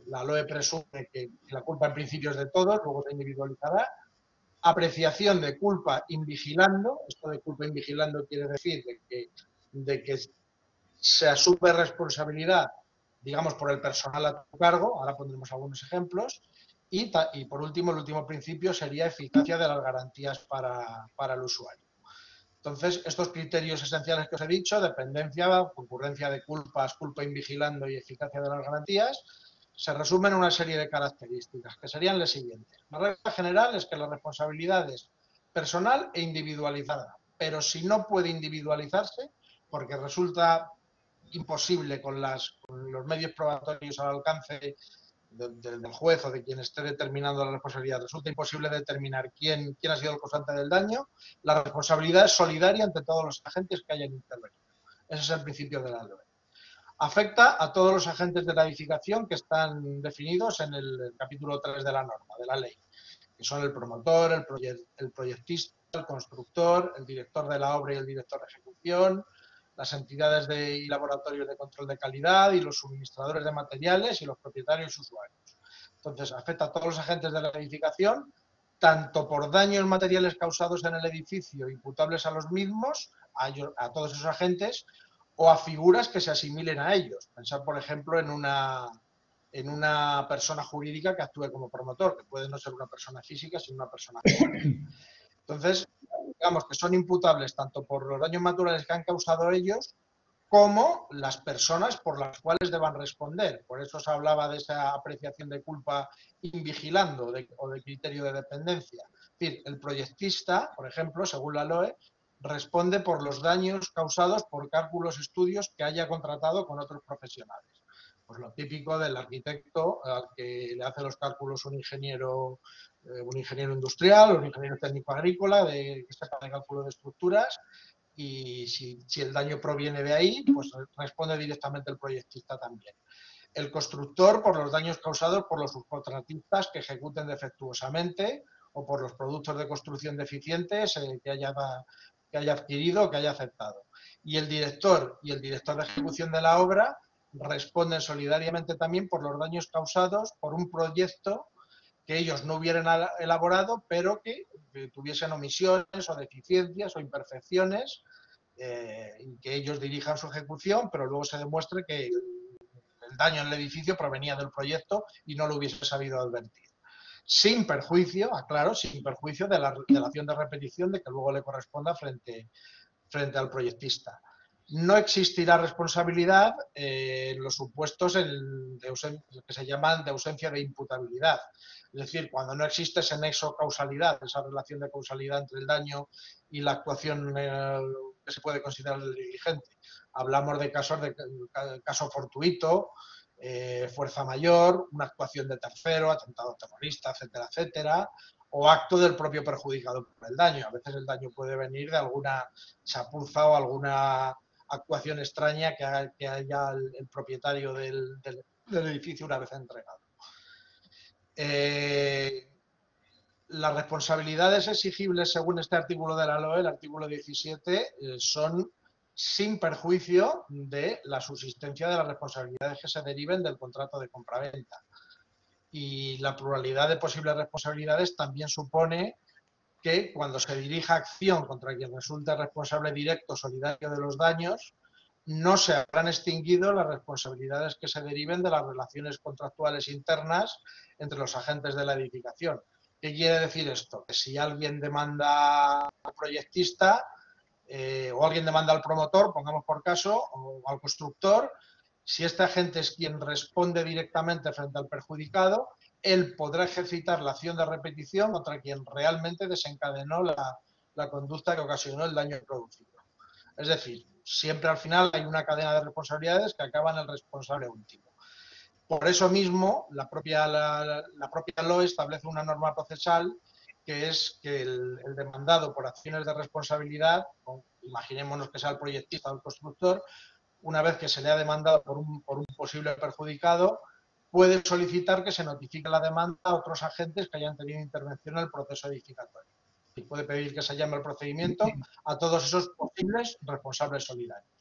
La LOE presume que la culpa en principio es de todos, luego se individualizará. Apreciación de culpa invigilando. Esto de culpa invigilando quiere decir de que se asume responsabilidad, digamos, por el personal a tu cargo. Ahora pondremos algunos ejemplos. Y por último, el último principio sería eficacia de las garantías para el usuario. Entonces, estos criterios esenciales que os he dicho, dependencia, concurrencia de culpas, culpa invigilando y eficacia de las garantías, se resumen en una serie de características, que serían las siguientes. La regla general es que la responsabilidad es personal e individualizada. pero si no puede individualizarse, porque resulta imposible con los medios probatorios al alcance del juez o de quien esté determinando la responsabilidad, resulta imposible determinar quién ha sido el causante del daño, la responsabilidad es solidaria entre todos los agentes que hayan intervenido. Ese es el principio de la LOE. Afecta a todos los agentes de la edificación que están definidos en el capítulo 3 de la norma, de la ley, que son el promotor, el proyectista, el constructor, el director de la obra y el director de ejecución, las entidades y laboratorios de control de calidad y los suministradores de materiales y los propietarios y usuarios. Entonces, afecta a todos los agentes de la edificación, tanto por daños materiales causados en el edificio imputables a los mismos, a todos esos agentes, o a figuras que se asimilen a ellos. Pensar, por ejemplo, en una persona jurídica que actúe como promotor, que puede no ser una persona física, sino una persona jurídica. Entonces, digamos que son imputables tanto por los daños materiales que han causado ellos, como las personas por las cuales deban responder. Por eso se hablaba de esa apreciación de culpa invigilando o de criterio de dependencia. Es decir, el proyectista, por ejemplo, según la LOE, responde por los daños causados por cálculos estudios que haya contratado con otros profesionales. Pues lo típico del arquitecto al que le hace los cálculos un ingeniero industrial, un ingeniero técnico agrícola, que sepa de cálculo de estructuras, y si el daño proviene de ahí, pues responde directamente el proyectista también. El constructor por los daños causados por los subcontratistas que ejecuten defectuosamente o por los productos de construcción deficientes que haya adquirido o que haya aceptado. Y el director de ejecución de la obra responden solidariamente también por los daños causados por un proyecto que ellos no hubieran elaborado, pero que tuviesen omisiones o deficiencias o imperfecciones, y que ellos dirijan su ejecución, pero luego se demuestre que el daño en el edificio provenía del proyecto y no lo hubiese sabido advertir. Sin perjuicio, aclaro, sin perjuicio de la acción de repetición de que luego le corresponda frente al proyectista. No existirá responsabilidad en los supuestos que se llaman de ausencia de imputabilidad. Es decir, cuando no existe ese nexo causalidad, esa relación de causalidad entre el daño y la actuación que se puede considerar negligente. Hablamos de caso fortuito, fuerza mayor, una actuación de tercero, atentado terrorista, etcétera, etcétera, o acto del propio perjudicado por el daño. A veces el daño puede venir de alguna chapuza o alguna actuación extraña que haya el propietario del edificio una vez entregado. Las responsabilidades exigibles según este artículo de la LOE, el artículo 17, son sin perjuicio de la subsistencia de las responsabilidades que se deriven del contrato de compraventa. Y la pluralidad de posibles responsabilidades también supone que cuando se dirija acción contra quien resulte responsable directo o solidario de los daños, no se habrán extinguido las responsabilidades que se deriven de las relaciones contractuales internas entre los agentes de la edificación. ¿Qué quiere decir esto? Que si alguien demanda al proyectista o alguien demanda al promotor, pongamos por caso, o al constructor, si este agente es quien responde directamente frente al perjudicado, él podrá ejercitar la acción de repetición contra quien realmente desencadenó la conducta que ocasionó el daño producido. Es decir, siempre al final hay una cadena de responsabilidades que acaba en el responsable último. Por eso mismo, la propia LOE establece una norma procesal que es que el demandado por acciones de responsabilidad, imaginémonos que sea el proyectista o el constructor, una vez que se le ha demandado por un posible perjudicado, puede solicitar que se notifique la demanda a otros agentes que hayan tenido intervención en el proceso edificatorio. Y puede pedir que se llame el procedimiento a todos esos posibles responsables solidarios.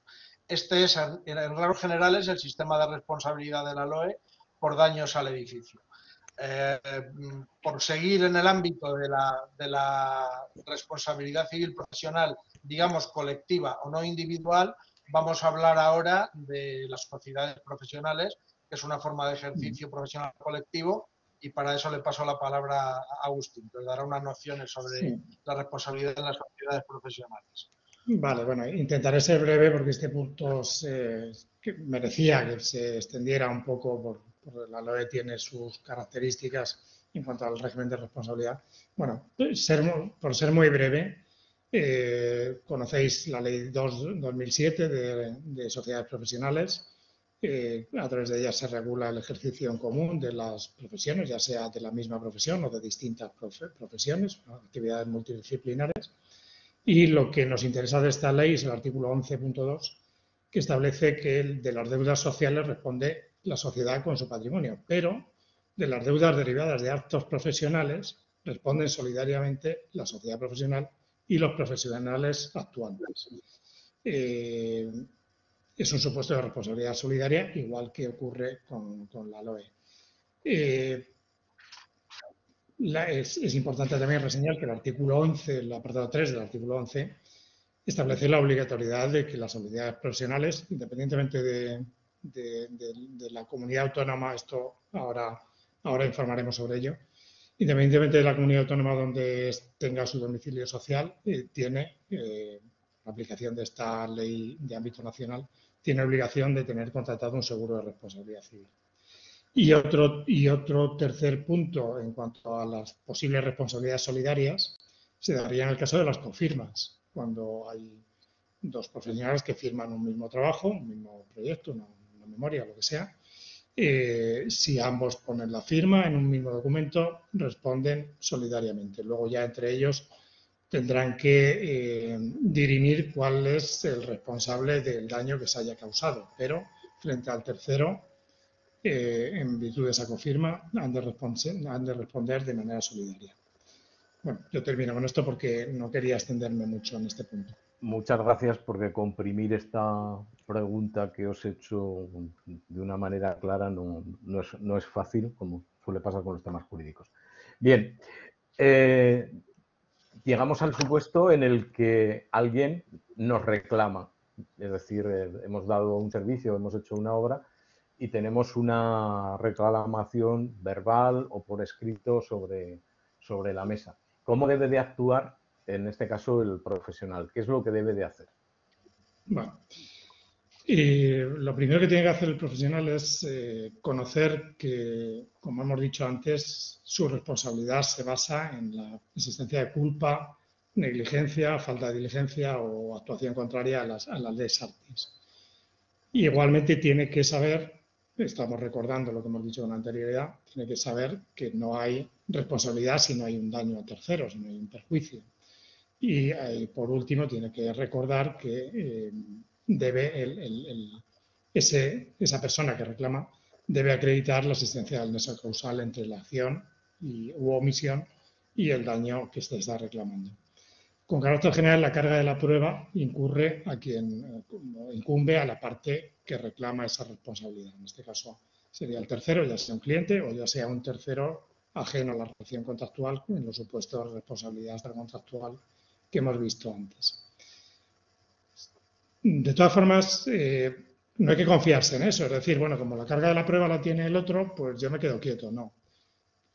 Este es, en rasgos generales, el sistema de responsabilidad de la LOE por daños al edificio. Por seguir en el ámbito de la responsabilidad civil profesional, digamos colectiva o no individual, vamos a hablar ahora de las sociedades profesionales, que es una forma de ejercicio profesional colectivo, y para eso le paso la palabra a Agustín, que le dará unas nociones sobre la responsabilidad de las sociedades profesionales. Vale, bueno, intentaré ser breve porque este punto merecía que se extendiera un poco, porque la LOE tiene sus características en cuanto al régimen de responsabilidad. Bueno, por ser muy breve, Conocéis la Ley 2/2007 de sociedades profesionales. A través de ella se regula el ejercicio en común de las profesiones, ya sea de la misma profesión o de distintas profesiones, actividades multidisciplinares. Y lo que nos interesa de esta ley es el artículo 11.2, que establece que de las deudas sociales responde la sociedad con su patrimonio, pero de las deudas derivadas de actos profesionales responden solidariamente la sociedad profesional y los profesionales actuantes. Es un supuesto de responsabilidad solidaria, igual que ocurre con la LOE. Es importante también reseñar que el artículo 11, el apartado 3 del artículo 11, establece la obligatoriedad de que las sociedades profesionales, independientemente de la comunidad autónoma, esto ahora informaremos sobre ello, independientemente de la comunidad autónoma donde tenga su domicilio social, tiene la aplicación de esta ley de ámbito nacional, tiene obligación de tener contratado un seguro de responsabilidad civil. Y otro tercer punto en cuanto a las posibles responsabilidades solidarias se daría en el caso de las cofirmas, cuando hay dos profesionales que firman un mismo trabajo, un mismo proyecto, una memoria, lo que sea. Si ambos ponen la firma en un mismo documento, responden solidariamente. Luego ya entre ellos tendrán que dirimir cuál es el responsable del daño que se haya causado, pero frente al tercero, en virtud de esa cofirma, han de responder de manera solidaria. Bueno, yo termino con esto porque no quería extenderme mucho en este punto. Muchas gracias, porque comprimir esta pregunta que os he hecho de una manera clara no es fácil, como suele pasar con los temas jurídicos. Bien, llegamos al supuesto en el que alguien nos reclama, es decir, hemos dado un servicio, hemos hecho una obra y tenemos una reclamación verbal o por escrito sobre la mesa. ¿Cómo debe de actuar, en este caso, el profesional? ¿Qué es lo que debe de hacer? Bueno, lo primero que tiene que hacer el profesional es conocer que, como hemos dicho antes, su responsabilidad se basa en la existencia de culpa, negligencia, falta de diligencia o actuación contraria a las leyes artis. Y igualmente tiene que saber, estamos recordando lo que hemos dicho con anterioridad, tiene que saber que no hay responsabilidad si no hay un daño a terceros, si no hay un perjuicio. Y por último, tiene que recordar que debe esa persona que reclama debe acreditar la existencia del nexo causal entre la acción u omisión y el daño que se está reclamando. Con carácter general, la carga de la prueba incurre a quien incumbe a la parte que reclama esa responsabilidad. En este caso sería el tercero, ya sea un cliente o ya sea un tercero ajeno a la relación contractual, en los supuestos de responsabilidad extracontractual que hemos visto antes. De todas formas, no hay que confiarse en eso. Es decir, bueno, como la carga de la prueba la tiene el otro, pues yo me quedo quieto. No.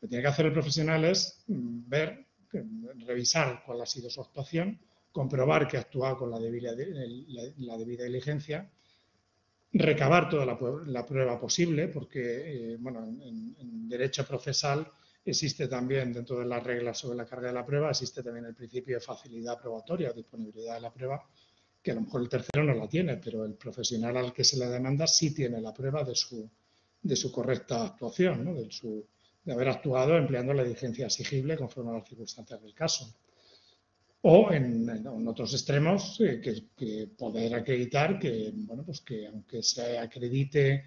Lo que tiene que hacer el profesional es revisar cuál ha sido su actuación, comprobar que ha actuado con la debida diligencia, recabar toda la prueba posible, porque bueno, en derecho procesal existe también, dentro de las reglas sobre la carga de la prueba, existe también el principio de facilidad probatoria, disponibilidad de la prueba, que a lo mejor el tercero no la tiene, pero el profesional al que se le demanda sí tiene la prueba de su correcta actuación, ¿no? de haber actuado empleando la diligencia exigible conforme a las circunstancias del caso. O en otros extremos, que poder acreditar que, bueno, pues que aunque se acredite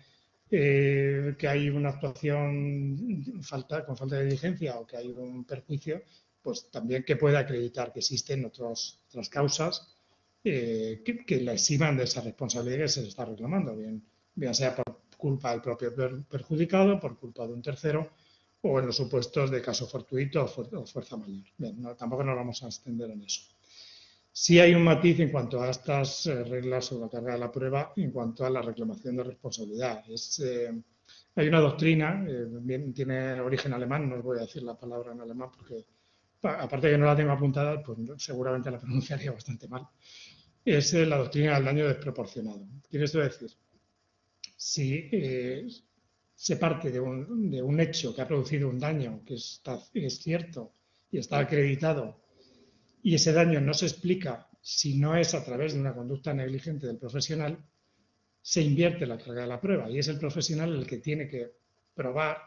que hay una actuación con falta de diligencia o que hay un perjuicio, pues también que pueda acreditar que existen otras causas que la eximan de esa responsabilidad que se le está reclamando, bien sea por culpa del propio perjudicado, por culpa de un tercero, o en los supuestos de caso fortuito o fuerza mayor. Bien, tampoco nos vamos a extender en eso. Sí hay un matiz en cuanto a estas reglas sobre la carga de la prueba en cuanto a la reclamación de responsabilidad. Hay una doctrina, tiene origen alemán, no os voy a decir la palabra en alemán porque, aparte de que no la tengo apuntada, pues seguramente la pronunciaría bastante mal. Es la doctrina del daño desproporcionado. Quiere esto decir, si se parte de un hecho que ha producido un daño que es cierto y está acreditado y ese daño no se explica si no es a través de una conducta negligente del profesional, se invierte la carga de la prueba y es el profesional el que tiene que probar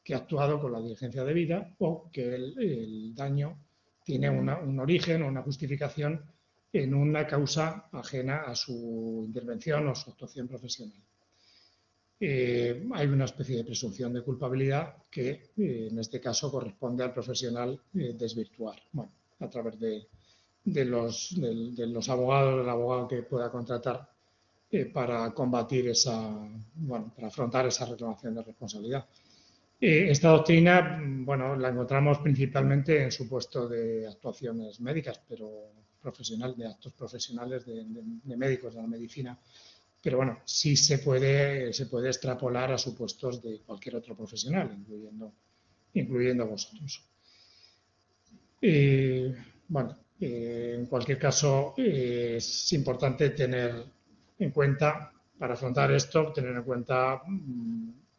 que ha actuado con la diligencia debida o que el daño tiene un origen o una justificación en una causa ajena a su intervención o su actuación profesional. Hay una especie de presunción de culpabilidad que en este caso corresponde al profesional desvirtuar, bueno, a través de los abogados, del abogado que pueda contratar para combatir para afrontar esa reclamación de responsabilidad. Esta doctrina, bueno, la encontramos principalmente en supuesto de actuaciones médicas, pero de actos profesionales de médicos de la medicina. Pero bueno, sí se puede extrapolar a supuestos de cualquier otro profesional, incluyendo vosotros. Bueno, en cualquier caso, es importante tener en cuenta, para afrontar esto, tener en cuenta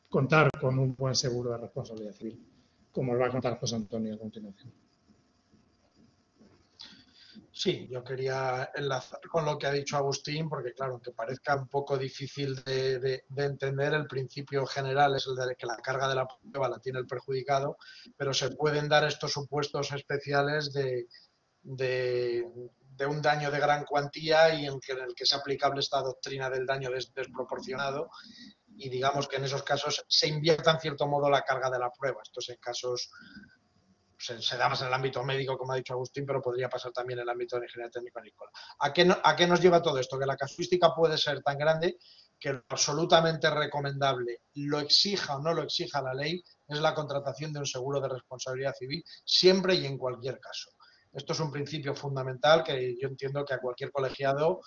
contar con un buen seguro de responsabilidad civil, como os va a contar José Antonio a continuación. Sí, yo quería enlazar con lo que ha dicho Agustín, porque claro, aunque parezca un poco difícil de entender, el principio general es el de que la carga de la prueba la tiene el perjudicado, pero se pueden dar estos supuestos especiales de un daño de gran cuantía y en el que es aplicable esta doctrina del daño desproporcionado, y digamos que en esos casos se invierta en cierto modo la carga de la prueba. Estos en casos se da más en el ámbito médico, como ha dicho Agustín, pero podría pasar también en el ámbito de ingeniería técnico agrícola. ¿A qué nos lleva todo esto? Que la casuística puede ser tan grande que lo absolutamente recomendable, lo exija o no lo exija la ley, es la contratación de un seguro de responsabilidad civil, siempre y en cualquier caso. Esto es un principio fundamental que yo entiendo que a cualquier colegiado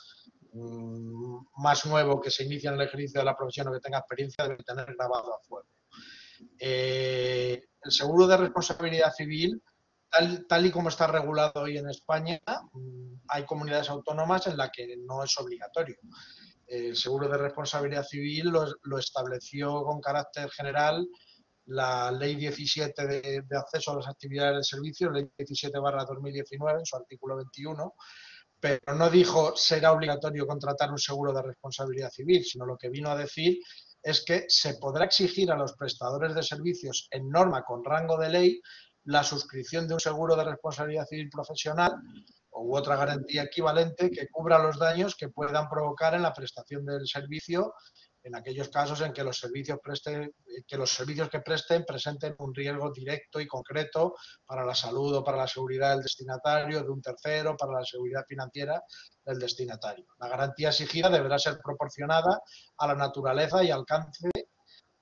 más nuevo que se inicia en el ejercicio de la profesión o que tenga experiencia debe tener grabado a fuego. El seguro de responsabilidad civil, tal y como está regulado hoy en España, hay comunidades autónomas en las que no es obligatorio. El seguro de responsabilidad civil lo estableció con carácter general la Ley 17 de acceso a las actividades de servicio, Ley 17/2019, en su artículo 21, pero no dijo será obligatorio contratar un seguro de responsabilidad civil, sino lo que vino a decir es que se podrá exigir a los prestadores de servicios en norma con rango de ley la suscripción de un seguro de responsabilidad civil profesional u otra garantía equivalente que cubra los daños que puedan provocar en la prestación del servicio en aquellos casos en que los servicios que presten presenten un riesgo directo y concreto para la salud o para la seguridad del destinatario, de un tercero, para la seguridad financiera del destinatario. La garantía exigida deberá ser proporcionada a la naturaleza y alcance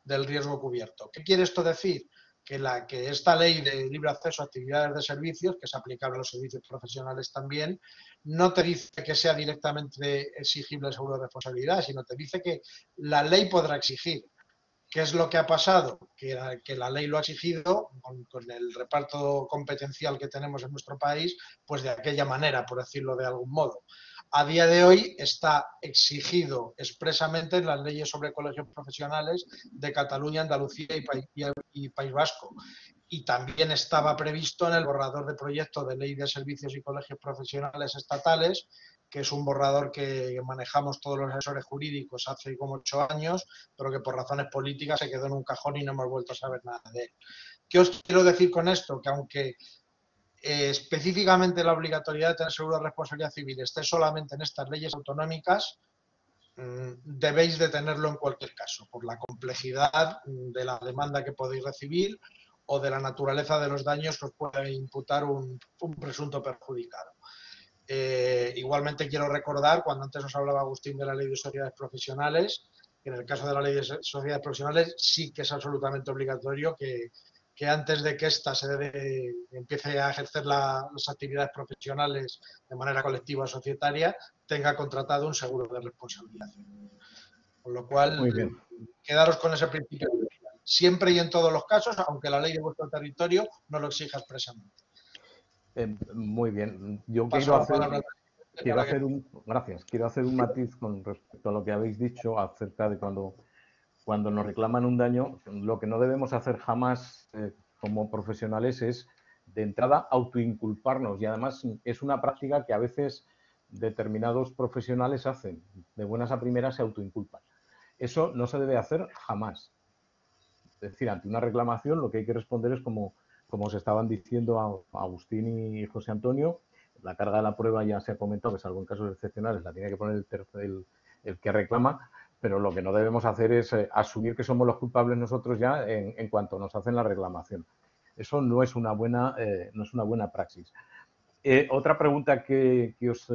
del riesgo cubierto. ¿Qué quiere esto decir? Que esta ley de libre acceso a actividades de servicios, que es aplicable a los servicios profesionales también, no te dice que sea directamente exigible el seguro de responsabilidad, sino te dice que la ley podrá exigir. ¿Qué es lo que ha pasado? Que la ley lo ha exigido con el reparto competencial que tenemos en nuestro país, pues de aquella manera, por decirlo de algún modo. A día de hoy está exigido expresamente en las leyes sobre colegios profesionales de Cataluña, Andalucía y País Vasco. Y también estaba previsto en el borrador de proyecto de ley de servicios y colegios profesionales estatales, que es un borrador que manejamos todos los asesores jurídicos hace como 8 años, pero que por razones políticas se quedó en un cajón y no hemos vuelto a saber nada de él. ¿Qué os quiero decir con esto? Que aunque específicamente la obligatoriedad de tener seguro de responsabilidad civil esté solamente en estas leyes autonómicas, debéis de tenerlo en cualquier caso, por la complejidad de la demanda que podéis recibir o de la naturaleza de los daños que os puede imputar un presunto perjudicado. Igualmente quiero recordar, cuando antes os hablaba Agustín de la ley de sociedades profesionales, que en el caso de la ley de sociedades profesionales sí que es absolutamente obligatorio que antes de que ésta empiece a ejercer las actividades profesionales de manera colectiva o societaria, tenga contratado un seguro de responsabilidad. Con lo cual, quedaros con ese principio. Siempre y en todos los casos, aunque la ley de vuestro territorio no lo exija expresamente. Muy bien. Yo quiero hacer un matiz con respecto a lo que habéis dicho acerca de cuando nos reclaman un daño. Lo que no debemos hacer jamás como profesionales es de entrada, autoinculparnos. Y además es una práctica que a veces determinados profesionales hacen. De buenas a primeras se autoinculpan. Eso no se debe hacer jamás. Es decir, ante una reclamación lo que hay que responder es como os estaban diciendo a Agustín y José Antonio, la carga de la prueba ya se ha comentado que salvo en casos excepcionales la tiene que poner el que reclama, pero lo que no debemos hacer es asumir que somos los culpables nosotros ya en cuanto nos hacen la reclamación. Eso no es una buena praxis. Otra pregunta que os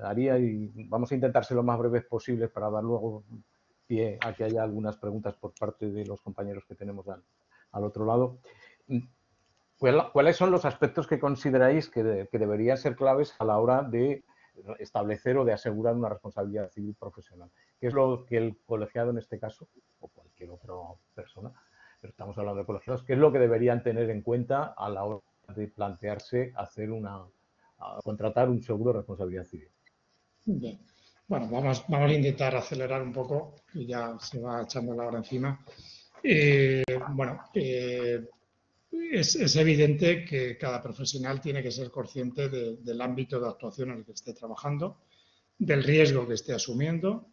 haría, y vamos a intentar ser lo más breves posibles para dar luego pie a que haya algunas preguntas por parte de los compañeros que tenemos al otro lado. ¿Cuáles son los aspectos que consideráis que deberían ser claves a la hora de establecer o de asegurar una responsabilidad civil profesional? ¿Qué es lo que el colegiado en este caso, o cualquier otra persona, pero estamos hablando de colegiados, qué es lo que deberían tener en cuenta a la hora de plantearse contratar un seguro de responsabilidad civil? Bien. Bueno, vamos a intentar acelerar un poco, que ya se va echando la hora encima. Es evidente que cada profesional tiene que ser consciente del ámbito de actuación en el que esté trabajando, del riesgo que esté asumiendo,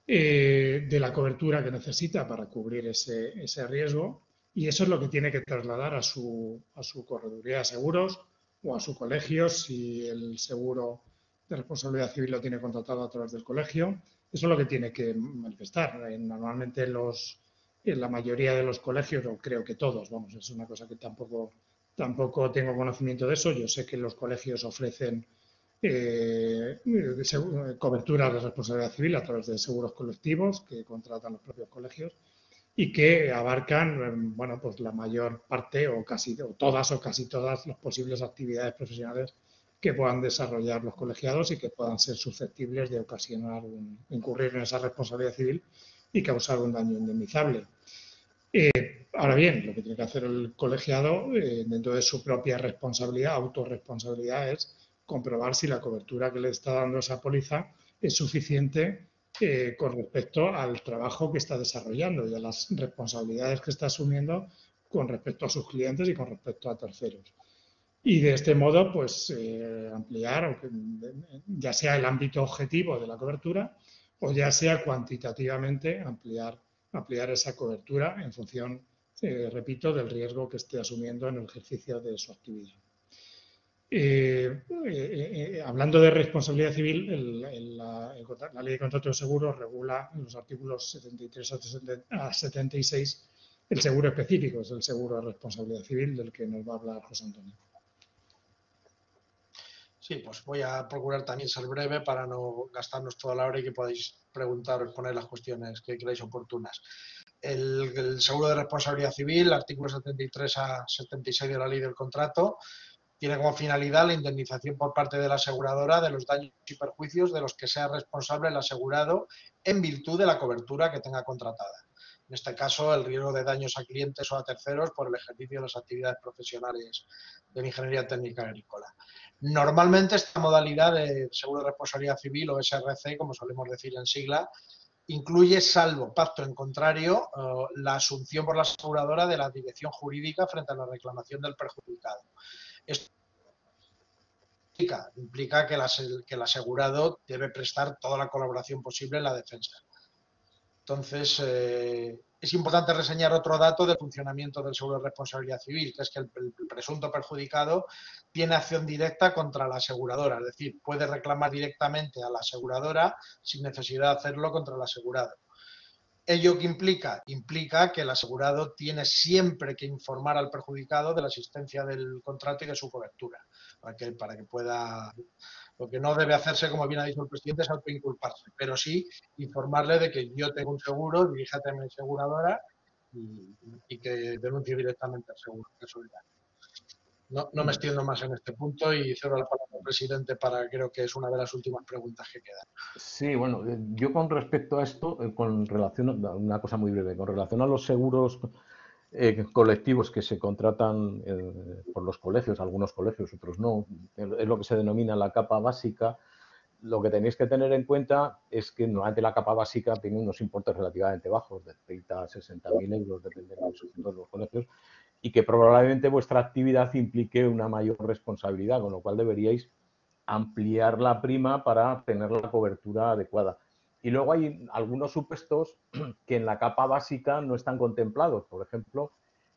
de la cobertura que necesita para cubrir ese riesgo, y eso es lo que tiene que trasladar a su correduría de seguros o a su colegio si el seguro de responsabilidad civil lo tiene contratado a través del colegio. Eso es lo que tiene que manifestar. Normalmente en la mayoría de los colegios, o creo que todos, vamos, es una cosa que tampoco tengo conocimiento de eso. Yo sé que los colegios ofrecen cobertura de responsabilidad civil a través de seguros colectivos que contratan los propios colegios y que abarcan, bueno, pues la mayor parte o casi todas las posibles actividades profesionales que puedan desarrollar los colegiados y que puedan ser susceptibles de ocasionar incurrir en esa responsabilidad civil y causar un daño indemnizable. Ahora bien, lo que tiene que hacer el colegiado dentro de su propia responsabilidad, autorresponsabilidad, es comprobar si la cobertura que le está dando esa póliza es suficiente con respecto al trabajo que está desarrollando y a las responsabilidades que está asumiendo con respecto a sus clientes y con respecto a terceros. Y de este modo, pues ampliar, ya sea el ámbito objetivo de la cobertura o ya sea cuantitativamente ampliar esa cobertura en función, repito, del riesgo que esté asumiendo en el ejercicio de su actividad. Hablando de responsabilidad civil, la Ley de Contrato de Seguros regula en los artículos 73 a 76 el seguro específico, es el seguro de responsabilidad civil del que nos va a hablar José Antonio. Sí, pues voy a procurar también ser breve para no gastarnos toda la hora y que podáis preguntar o exponer las cuestiones que creáis oportunas. El seguro de responsabilidad civil, artículo 73 a 76 de la Ley del Contrato, tiene como finalidad la indemnización por parte de la aseguradora de los daños y perjuicios de los que sea responsable el asegurado en virtud de la cobertura que tenga contratada. En este caso, el riesgo de daños a clientes o a terceros por el ejercicio de las actividades profesionales de la ingeniería técnica agrícola. Normalmente esta modalidad de seguro de responsabilidad civil o SRC, como solemos decir en sigla, incluye, salvo pacto en contrario, la asunción por la aseguradora de la dirección jurídica frente a la reclamación del perjudicado. Esto implica que el asegurado debe prestar toda la colaboración posible en la defensa. Entonces, es importante reseñar otro dato del funcionamiento del seguro de responsabilidad civil, que es que el presunto perjudicado tiene acción directa contra la aseguradora, es decir, puede reclamar directamente a la aseguradora sin necesidad de hacerlo contra el asegurado. ¿Ello qué implica? Implica que el asegurado tiene siempre que informar al perjudicado de la existencia del contrato y de su cobertura, para que pueda... Lo que no debe hacerse, como bien ha dicho el presidente, es autoinculparse, pero sí informarle de que yo tengo un seguro, diríjate a mi aseguradora y que denuncie directamente al seguro. No me extiendo más en este punto y cedo la palabra al presidente para, creo que es una de las últimas preguntas que quedan. Sí, bueno, yo con respecto a esto, con relación a una cosa muy breve, con relación a los seguros colectivos que se contratan por los colegios, algunos colegios, otros no, es lo que se denomina la capa básica. Lo que tenéis que tener en cuenta es que normalmente la capa básica tiene unos importes relativamente bajos, de 30 a 60.000 euros, depende de los colegios, y que probablemente vuestra actividad implique una mayor responsabilidad, con lo cual deberíais ampliar la prima para tener la cobertura adecuada. Y luego hay algunos supuestos que en la capa básica no están contemplados. Por ejemplo,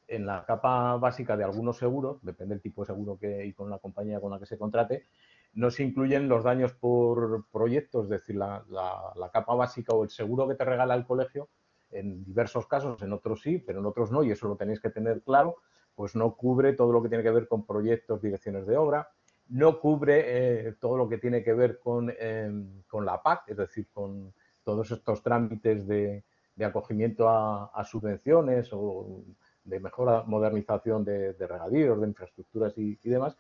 en la capa básica de algunos seguros, depende del tipo de seguro y con la compañía con la que se contrate, no se incluyen los daños por proyectos, es decir, la capa básica o el seguro que te regala el colegio, en diversos casos, en otros sí, pero en otros no, y eso lo tenéis que tener claro, pues no cubre todo lo que tiene que ver con proyectos, direcciones de obra, no cubre todo lo que tiene que ver con la PAC, es decir, con todos estos trámites de acogimiento a subvenciones o de mejora, modernización de regadíos, de infraestructuras y demás.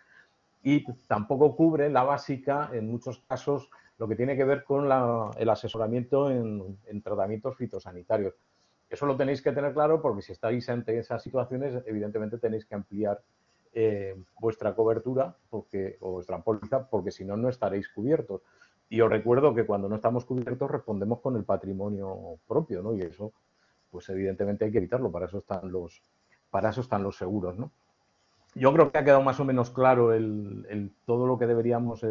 Y tampoco cubre la básica, en muchos casos, lo que tiene que ver con el asesoramiento en tratamientos fitosanitarios. Eso lo tenéis que tener claro porque si estáis ante esas situaciones, evidentemente tenéis que ampliar vuestra cobertura o vuestra póliza, porque si no, no estaréis cubiertos. Y os recuerdo que cuando no estamos cubiertos respondemos con el patrimonio propio, ¿no? Y eso, pues evidentemente hay que evitarlo, para eso están los seguros, ¿no? Yo creo que ha quedado más o menos claro todo lo que deberíamos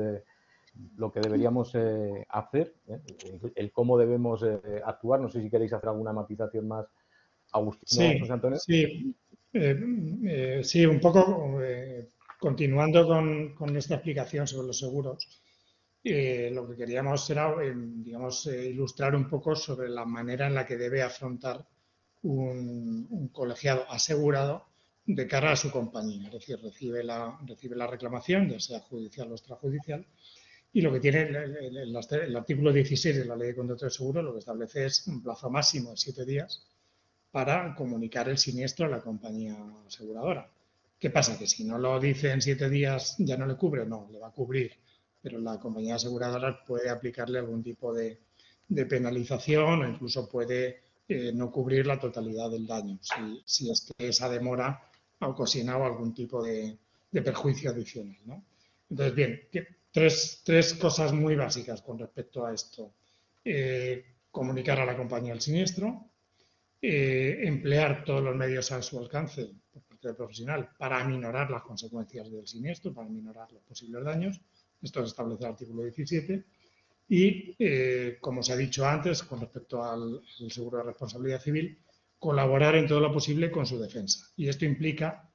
hacer, el cómo debemos actuar. No sé si queréis hacer alguna matización más, Agustín o José Antonio. Sí, sí, un poco continuando con esta explicación sobre los seguros. Lo que queríamos era, digamos, ilustrar un poco sobre la manera en la que debe afrontar un colegiado asegurado de cara a su compañía. Es decir, recibe la reclamación, ya sea judicial o extrajudicial, y lo que tiene el artículo 16 de la Ley de Contratos de Seguro, lo que establece es un plazo máximo de 7 días para comunicar el siniestro a la compañía aseguradora. ¿Qué pasa? Que si no lo dice en 7 días ya no le cubre, no, le va a cubrir, pero la compañía aseguradora puede aplicarle algún tipo de penalización o incluso puede no cubrir la totalidad del daño si es que esa demora ha ocasionado algún tipo de perjuicio adicional, ¿no? Entonces, bien, tres cosas muy básicas con respecto a esto. Comunicar a la compañía el siniestro, emplear todos los medios a su alcance por parte del profesional para aminorar las consecuencias del siniestro, para aminorar los posibles daños. Esto se establece en el artículo 17. Y, como se ha dicho antes, con respecto al seguro de responsabilidad civil, colaborar en todo lo posible con su defensa. Y esto implica,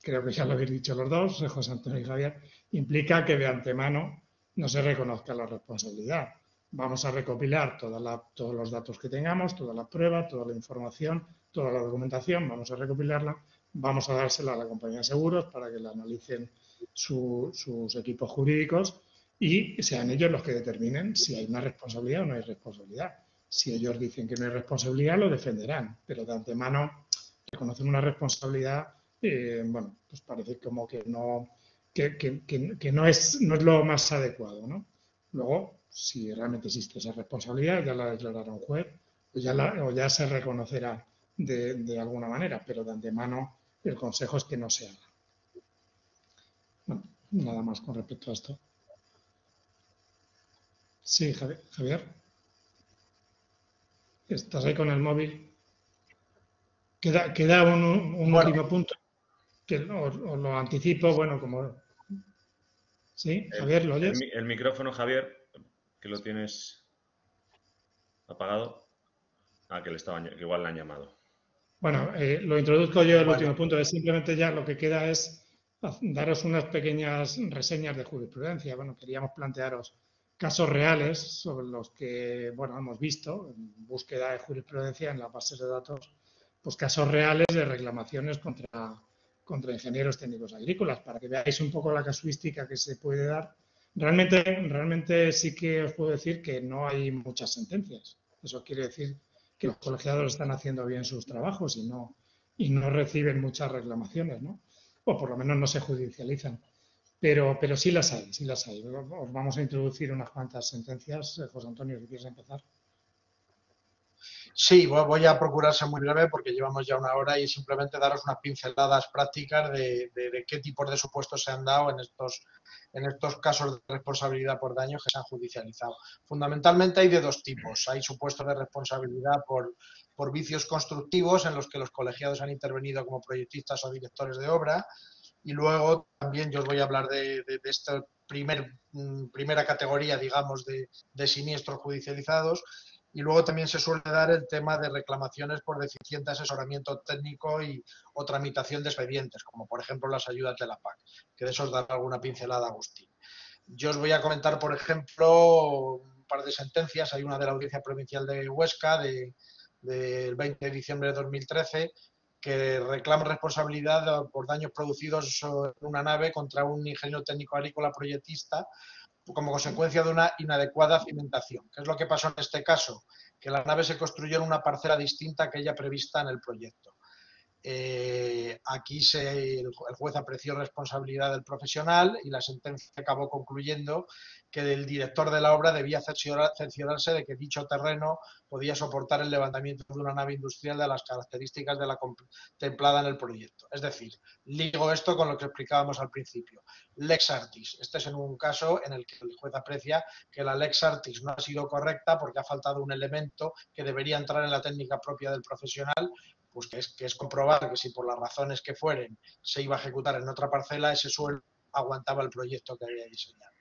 creo que ya lo habéis dicho los dos, José Antonio y Javier, implica que de antemano no se reconozca la responsabilidad. Vamos a recopilar todos los datos que tengamos, todas las pruebas, toda la información, toda la documentación, vamos a recopilarla, vamos a dársela a la compañía de seguros para que la analicen sus equipos jurídicos y sean ellos los que determinen si hay una responsabilidad o no hay responsabilidad. Si ellos dicen que no hay responsabilidad, lo defenderán, pero de antemano reconocen una responsabilidad, bueno, pues parece como que no es lo más adecuado, ¿no? Luego, si realmente existe esa responsabilidad, ya la declarará un juez o ya se reconocerá de alguna manera, pero de antemano el consejo es que no se haga. Bueno, nada más con respecto a esto. Sí, Javier. ¿Estás ahí con el móvil? Queda un último punto, que os lo anticipo, bueno, como... Sí, Javier, ¿lo oyes? El micrófono, Javier, que lo tienes apagado. Que igual le han llamado. Bueno, lo introduzco yo el último punto. Es simplemente ya lo que queda es daros unas pequeñas reseñas de jurisprudencia. Bueno, queríamos plantearos casos reales sobre los que, bueno, hemos visto en búsqueda de jurisprudencia en las bases de datos, pues casos reales de reclamaciones contra ingenieros técnicos agrícolas, para que veáis un poco la casuística que se puede dar. Realmente sí que os puedo decir que no hay muchas sentencias. Eso quiere decir que los colegiados están haciendo bien sus trabajos y no reciben muchas reclamaciones, ¿no? O por lo menos no se judicializan. Pero sí las hay, sí las hay. Os vamos a introducir unas cuantas sentencias. José Antonio, si quieres empezar. Sí, voy a procurar ser muy breve porque llevamos ya una hora y simplemente daros unas pinceladas prácticas de qué tipos de supuestos se han dado en estos casos de responsabilidad por daños que se han judicializado. Fundamentalmente hay de dos tipos. Hay supuestos de responsabilidad por vicios constructivos en los que los colegiados han intervenido como proyectistas o directores de obra. Y luego también yo os voy a hablar de esta primera categoría, digamos, de siniestros judicializados. Y luego también se suele dar el tema de reclamaciones por deficiente asesoramiento técnico o tramitación de expedientes, como por ejemplo las ayudas de la PAC, que de eso os dará alguna pincelada Agustín. Yo os voy a comentar, por ejemplo, un par de sentencias. Hay una de la Audiencia Provincial de Huesca del 20 de diciembre de 2013 que reclama responsabilidad por daños producidos en una nave contra un ingeniero técnico agrícola proyectista como consecuencia de una inadecuada cimentación. ¿Qué es lo que pasó en este caso? Que la nave se construyó en una parcela distinta a aquella prevista en el proyecto. Aquí el juez apreció responsabilidad del profesional y la sentencia acabó concluyendo que el director de la obra debía cerciorarse de que dicho terreno podía soportar el levantamiento de una nave industrial de las características de la contemplada en el proyecto. Es decir, ligo esto con lo que explicábamos al principio. Lex artis. Este es en un caso en el que el juez aprecia que la lex artis no ha sido correcta porque ha faltado un elemento que debería entrar en la técnica propia del profesional, pues que es comprobar que si por las razones que fueren se iba a ejecutar en otra parcela, ese suelo aguantaba el proyecto que había diseñado.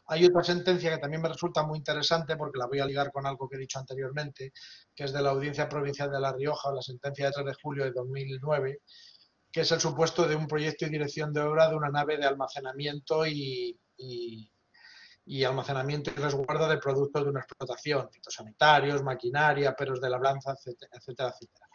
Hay otra sentencia que también me resulta muy interesante porque la voy a ligar con algo que he dicho anteriormente, que es de la Audiencia Provincial de La Rioja, la sentencia de 3 de julio de 2009, que es el supuesto de un proyecto y dirección de obra de una nave de almacenamiento y almacenamiento y resguardo de productos de una explotación, fitosanitarios, maquinaria, peros de labranza, etcétera, etcétera.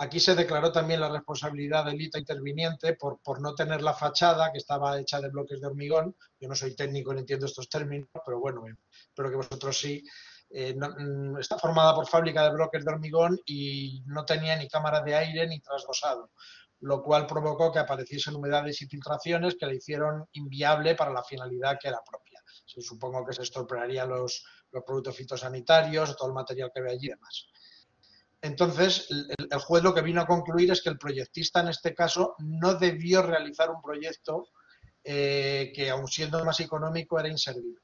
Aquí se declaró también la responsabilidad del ITA interviniente por no tener la fachada, que estaba hecha de bloques de hormigón. Yo no soy técnico ni entiendo estos términos, pero bueno, espero que vosotros sí. Está formada por fábrica de bloques de hormigón y no tenía ni cámara de aire ni trasdosado, lo cual provocó que apareciesen humedades y filtraciones que la hicieron inviable para la finalidad que era propia. Supongo que se estropearían los productos fitosanitarios, todo el material que había allí y demás. Entonces, el juez lo que vino a concluir es que el proyectista en este caso no debió realizar un proyecto que, aun siendo más económico, era inservible,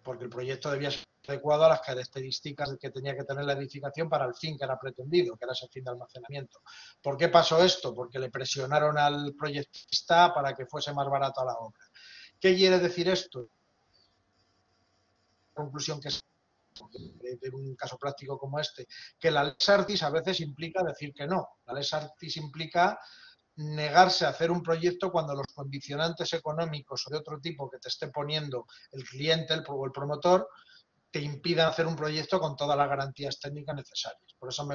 porque el proyecto debía ser adecuado a las características que tenía que tener la edificación para el fin que era pretendido, que era ese fin de almacenamiento. ¿Por qué pasó esto? Porque le presionaron al proyectista para que fuese más barato a la obra. ¿Qué quiere decir esto? La conclusión que de un caso práctico como este, que la lex artis a veces implica decir que no. La lex artis implica negarse a hacer un proyecto cuando los condicionantes económicos o de otro tipo que te esté poniendo el cliente o el promotor te impidan hacer un proyecto con todas las garantías técnicas necesarias. Por eso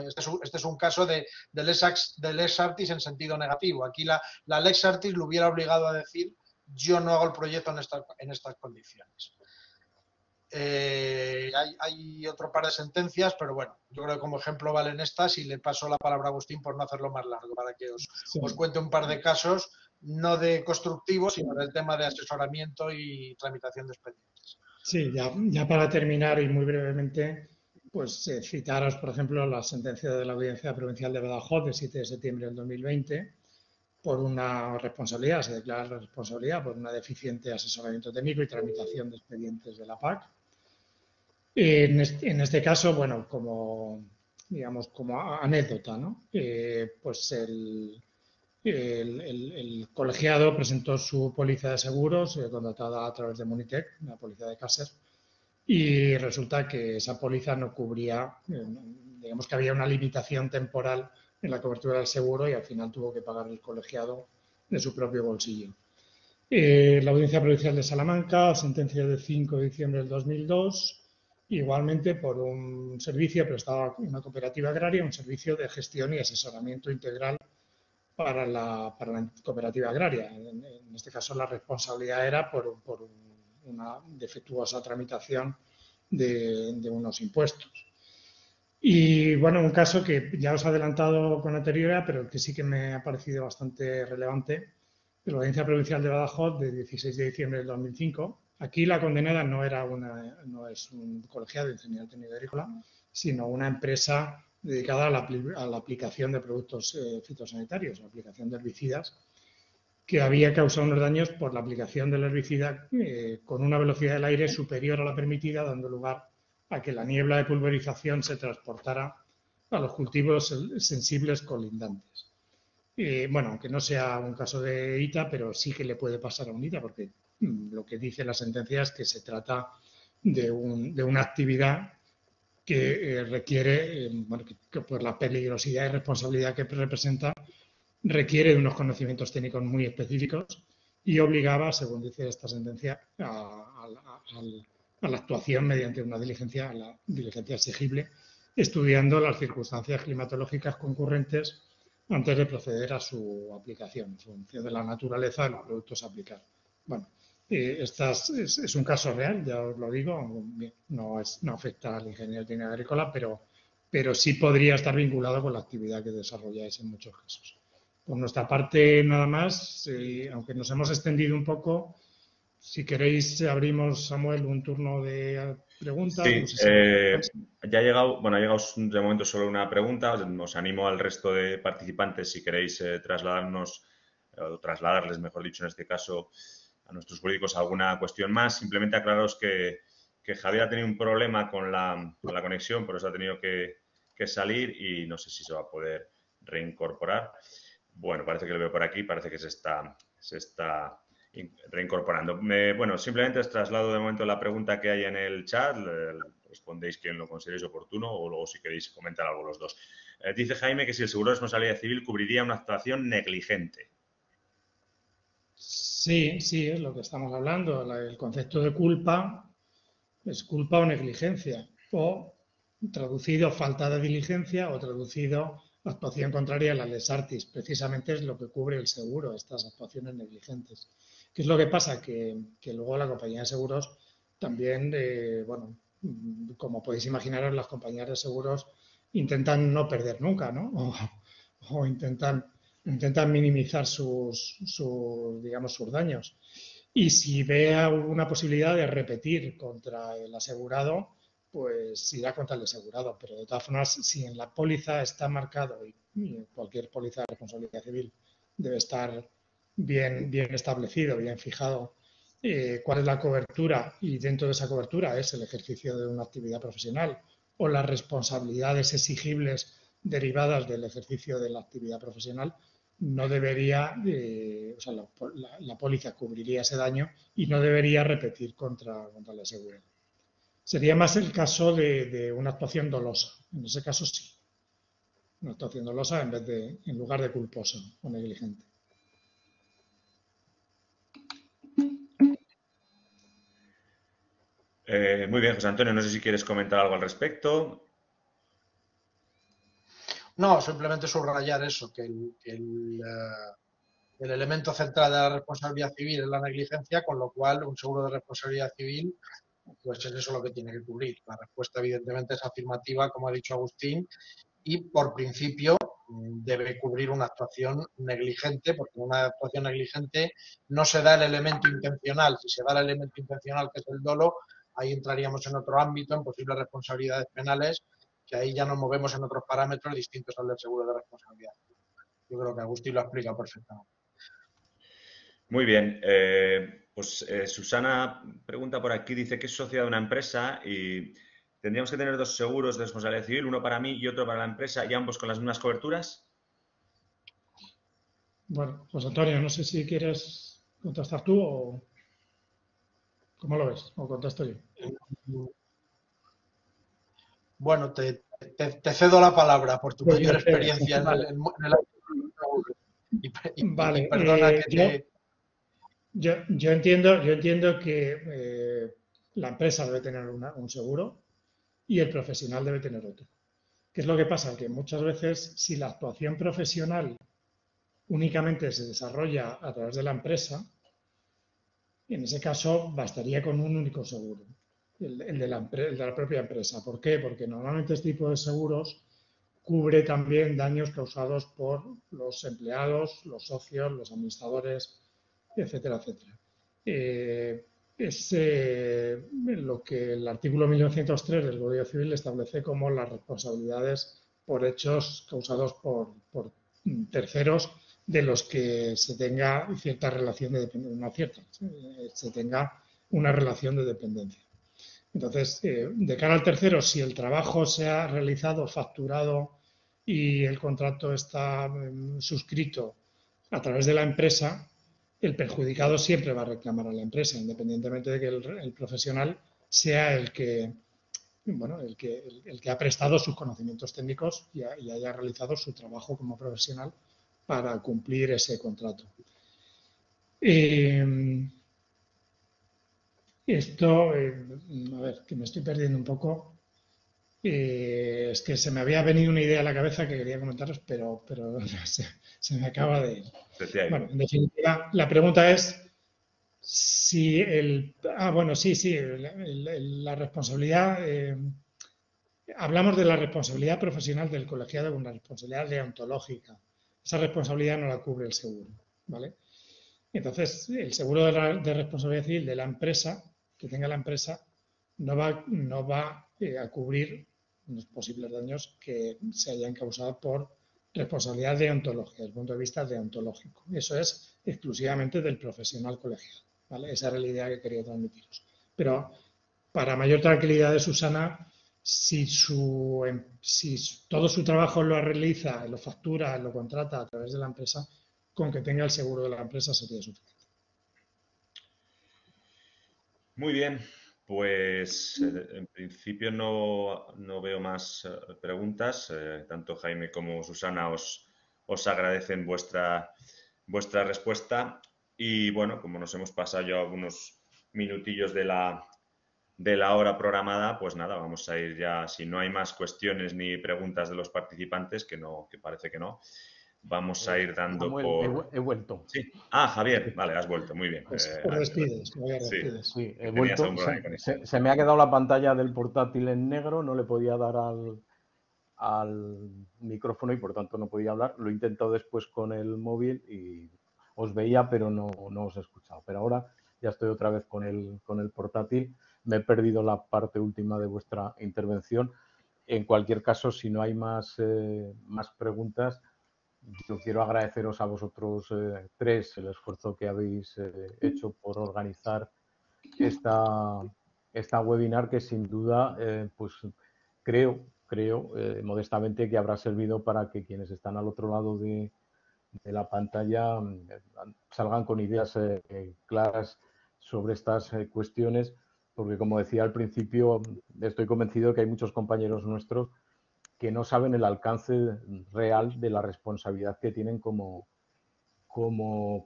este es un caso de lex artis en sentido negativo. Aquí la lex artis lo hubiera obligado a decir yo no hago el proyecto en estas condiciones. Hay otro par de sentencias, pero bueno, yo creo que como ejemplo valen estas y le paso la palabra a Agustín por no hacerlo más largo, para que os cuente un par de casos, no de constructivos, sino del tema de asesoramiento y tramitación de expedientes. Sí, ya para terminar y muy brevemente, pues citaros, por ejemplo, la sentencia de la Audiencia Provincial de Badajoz de 7 de septiembre del 2020, por una responsabilidad, se declara la responsabilidad por una deficiente asesoramiento técnico y tramitación de expedientes de la PAC. En este caso, bueno, como anécdota, ¿no? Pues el colegiado presentó su póliza de seguros contratada a través de Monitec, la póliza de Caser, y resulta que esa póliza no cubría, digamos que había una limitación temporal en la cobertura del seguro y al final tuvo que pagar el colegiado de su propio bolsillo. La Audiencia Provincial de Salamanca, sentencia de 5 de diciembre del 2002, igualmente por un servicio prestado a una cooperativa agraria, un servicio de gestión y asesoramiento integral para la cooperativa agraria. En este caso la responsabilidad era por una defectuosa tramitación de unos impuestos. Y bueno, un caso que ya os he adelantado con anterioridad, pero que sí que me ha parecido bastante relevante, de la Audiencia Provincial de Badajoz de 16 de diciembre del 2005. Aquí la condenada no es un colegiado de ingeniería técnica agrícola, sino una empresa dedicada a la aplicación de productos fitosanitarios, la aplicación de herbicidas, que había causado unos daños por la aplicación del herbicida con una velocidad del aire superior a la permitida, dando lugar a que la niebla de pulverización se transportara a los cultivos sensibles colindantes. Bueno, aunque no sea un caso de ITA, pero sí que le puede pasar a un ITA, porque lo que dice la sentencia es que se trata de una actividad que requiere, bueno, que por la peligrosidad y responsabilidad que representa, requiere de unos conocimientos técnicos muy específicos y obligaba, según dice esta sentencia, a la actuación mediante una diligencia, a la diligencia exigible, estudiando las circunstancias climatológicas concurrentes antes de proceder a su aplicación, en función de la naturaleza de los productos a aplicar. Bueno, es un caso real, ya os lo digo, no afecta al ingeniero técnico agrícola, pero sí podría estar vinculado con la actividad que desarrolláis en muchos casos. Por nuestra parte, nada más, aunque nos hemos extendido un poco, si queréis abrimos, Samuel, un turno de preguntas. Sí, no sé si ya ha llegado de momento solo una pregunta. Os animo al resto de participantes, si queréis trasladarnos, o trasladarles, mejor dicho, en este caso, a nuestros jurídicos alguna cuestión más. Simplemente aclararos que Javier ha tenido un problema con la conexión, por eso ha tenido que salir y no sé si se va a poder reincorporar. Bueno, parece que lo veo por aquí, parece que se está reincorporando. Bueno, simplemente os traslado de momento la pregunta que hay en el chat, respondéis quien lo consideréis oportuno o luego si queréis comentar algo los dos. Dice Jaime que si el seguro de responsabilidad civil cubriría una actuación negligente. Sí, es lo que estamos hablando. El concepto de culpa es culpa o negligencia, o traducido falta de diligencia o traducido actuación contraria a la lex artis. Precisamente es lo que cubre el seguro, estas actuaciones negligentes. ¿Qué es lo que pasa? Que luego la compañía de seguros también, bueno, como podéis imaginaros, las compañías de seguros intentan no perder nunca, ¿no? O intentan minimizar digamos, sus daños. Y si ve alguna posibilidad de repetir contra el asegurado, pues irá contra el asegurado. Pero de todas formas, si en la póliza está marcado, y en cualquier póliza de responsabilidad civil debe estar bien establecido, bien fijado, cuál es la cobertura, y dentro de esa cobertura es el ejercicio de una actividad profesional o las responsabilidades exigibles derivadas del ejercicio de la actividad profesional, no debería, o sea, la póliza cubriría ese daño y no debería repetir contra el asegurado. Sería más el caso de una actuación dolosa. En ese caso sí. Una actuación dolosa en lugar de culposa o negligente. Muy bien, José Antonio, no sé si quieres comentar algo al respecto. No, simplemente subrayar eso, que el elemento central de la responsabilidad civil es la negligencia, con lo cual un seguro de responsabilidad civil, pues es eso lo que tiene que cubrir. La respuesta evidentemente es afirmativa, como ha dicho Agustín, y por principio debe cubrir una actuación negligente, porque en una actuación negligente no se da el elemento intencional. Si se da el elemento intencional, que es el dolo, ahí entraríamos en otro ámbito, en posibles responsabilidades penales, que ahí ya nos movemos en otros parámetros distintos al del seguro de responsabilidad. Yo creo que Agustín lo ha explicado perfectamente. Muy bien. Susana pregunta por aquí, dice que es sociedad de una empresa y tendríamos que tener dos seguros de responsabilidad civil, uno para mí y otro para la empresa, y ambos con las mismas coberturas. Bueno, pues Antonio, no sé si quieres contestar tú o cómo lo ves, o contesto yo. Bueno, te cedo la palabra por tu mayor experiencia vale. en el Vale, y perdona que te... Yo entiendo que la empresa debe tener un seguro y el profesional debe tener otro. ¿Qué es lo que pasa? Que muchas veces, si la actuación profesional únicamente se desarrolla a través de la empresa, en ese caso bastaría con un único seguro, el de la propia empresa. ¿Por qué? Porque normalmente este tipo de seguros cubre también daños causados por los empleados, los socios, los administradores, etcétera, etcétera. Es lo que el artículo 1903 del Código Civil establece como las responsabilidades por hechos causados por terceros de los que se tenga cierta relación de dependencia, se tenga una relación de dependencia. Entonces, de cara al tercero, si el trabajo se ha realizado, facturado y el contrato está suscrito a través de la empresa, el perjudicado siempre va a reclamar a la empresa, independientemente de que el profesional sea el que, bueno, el que ha prestado sus conocimientos técnicos y haya realizado su trabajo como profesional para cumplir ese contrato. Esto, a ver, que me estoy perdiendo un poco. Es que se me había venido una idea a la cabeza que quería comentaros, pero se me acaba de ir. Bueno, en definitiva, la pregunta es si la responsabilidad. Hablamos de la responsabilidad profesional del colegiado con la responsabilidad deontológica. Esa responsabilidad no la cubre el seguro, ¿vale? Entonces, el seguro de responsabilidad civil de la empresa, que tenga la empresa, no va a cubrir los posibles daños que se hayan causado por responsabilidad deontológica, desde el punto de vista deontológico. Eso es exclusivamente del profesional colegiado, ¿vale? Esa era la idea que quería transmitiros. Pero para mayor tranquilidad de Susana, si todo su trabajo lo realiza, lo factura, lo contrata a través de la empresa, con que tenga el seguro de la empresa sería suficiente. Muy bien, pues en principio no veo más preguntas. Tanto Jaime como Susana os agradecen vuestra respuesta. Y bueno, como nos hemos pasado ya algunos minutillos de la hora programada, pues nada, vamos a ir ya, si no hay más cuestiones ni preguntas de los participantes, que parece que no, vamos a ir dando Samuel, por... he vuelto. Sí. Ah, Javier, vale, has vuelto, muy bien. Pues despides, Sí, sí, he tenías vuelto. algún problema de conexión. Se me ha quedado la pantalla del portátil en negro, no le podía dar al micrófono y por tanto no podía hablar. Lo he intentado después con el móvil y os veía, pero no os he escuchado. Pero ahora ya estoy otra vez con el portátil. Me he perdido la parte última de vuestra intervención. En cualquier caso, si no hay más preguntas, yo quiero agradeceros a vosotros tres el esfuerzo que habéis hecho por organizar esta webinar, que sin duda pues creo modestamente que habrá servido para que quienes están al otro lado de la pantalla salgan con ideas claras sobre estas cuestiones, porque como decía al principio, estoy convencido de que hay muchos compañeros nuestros que no saben el alcance real de la responsabilidad que tienen como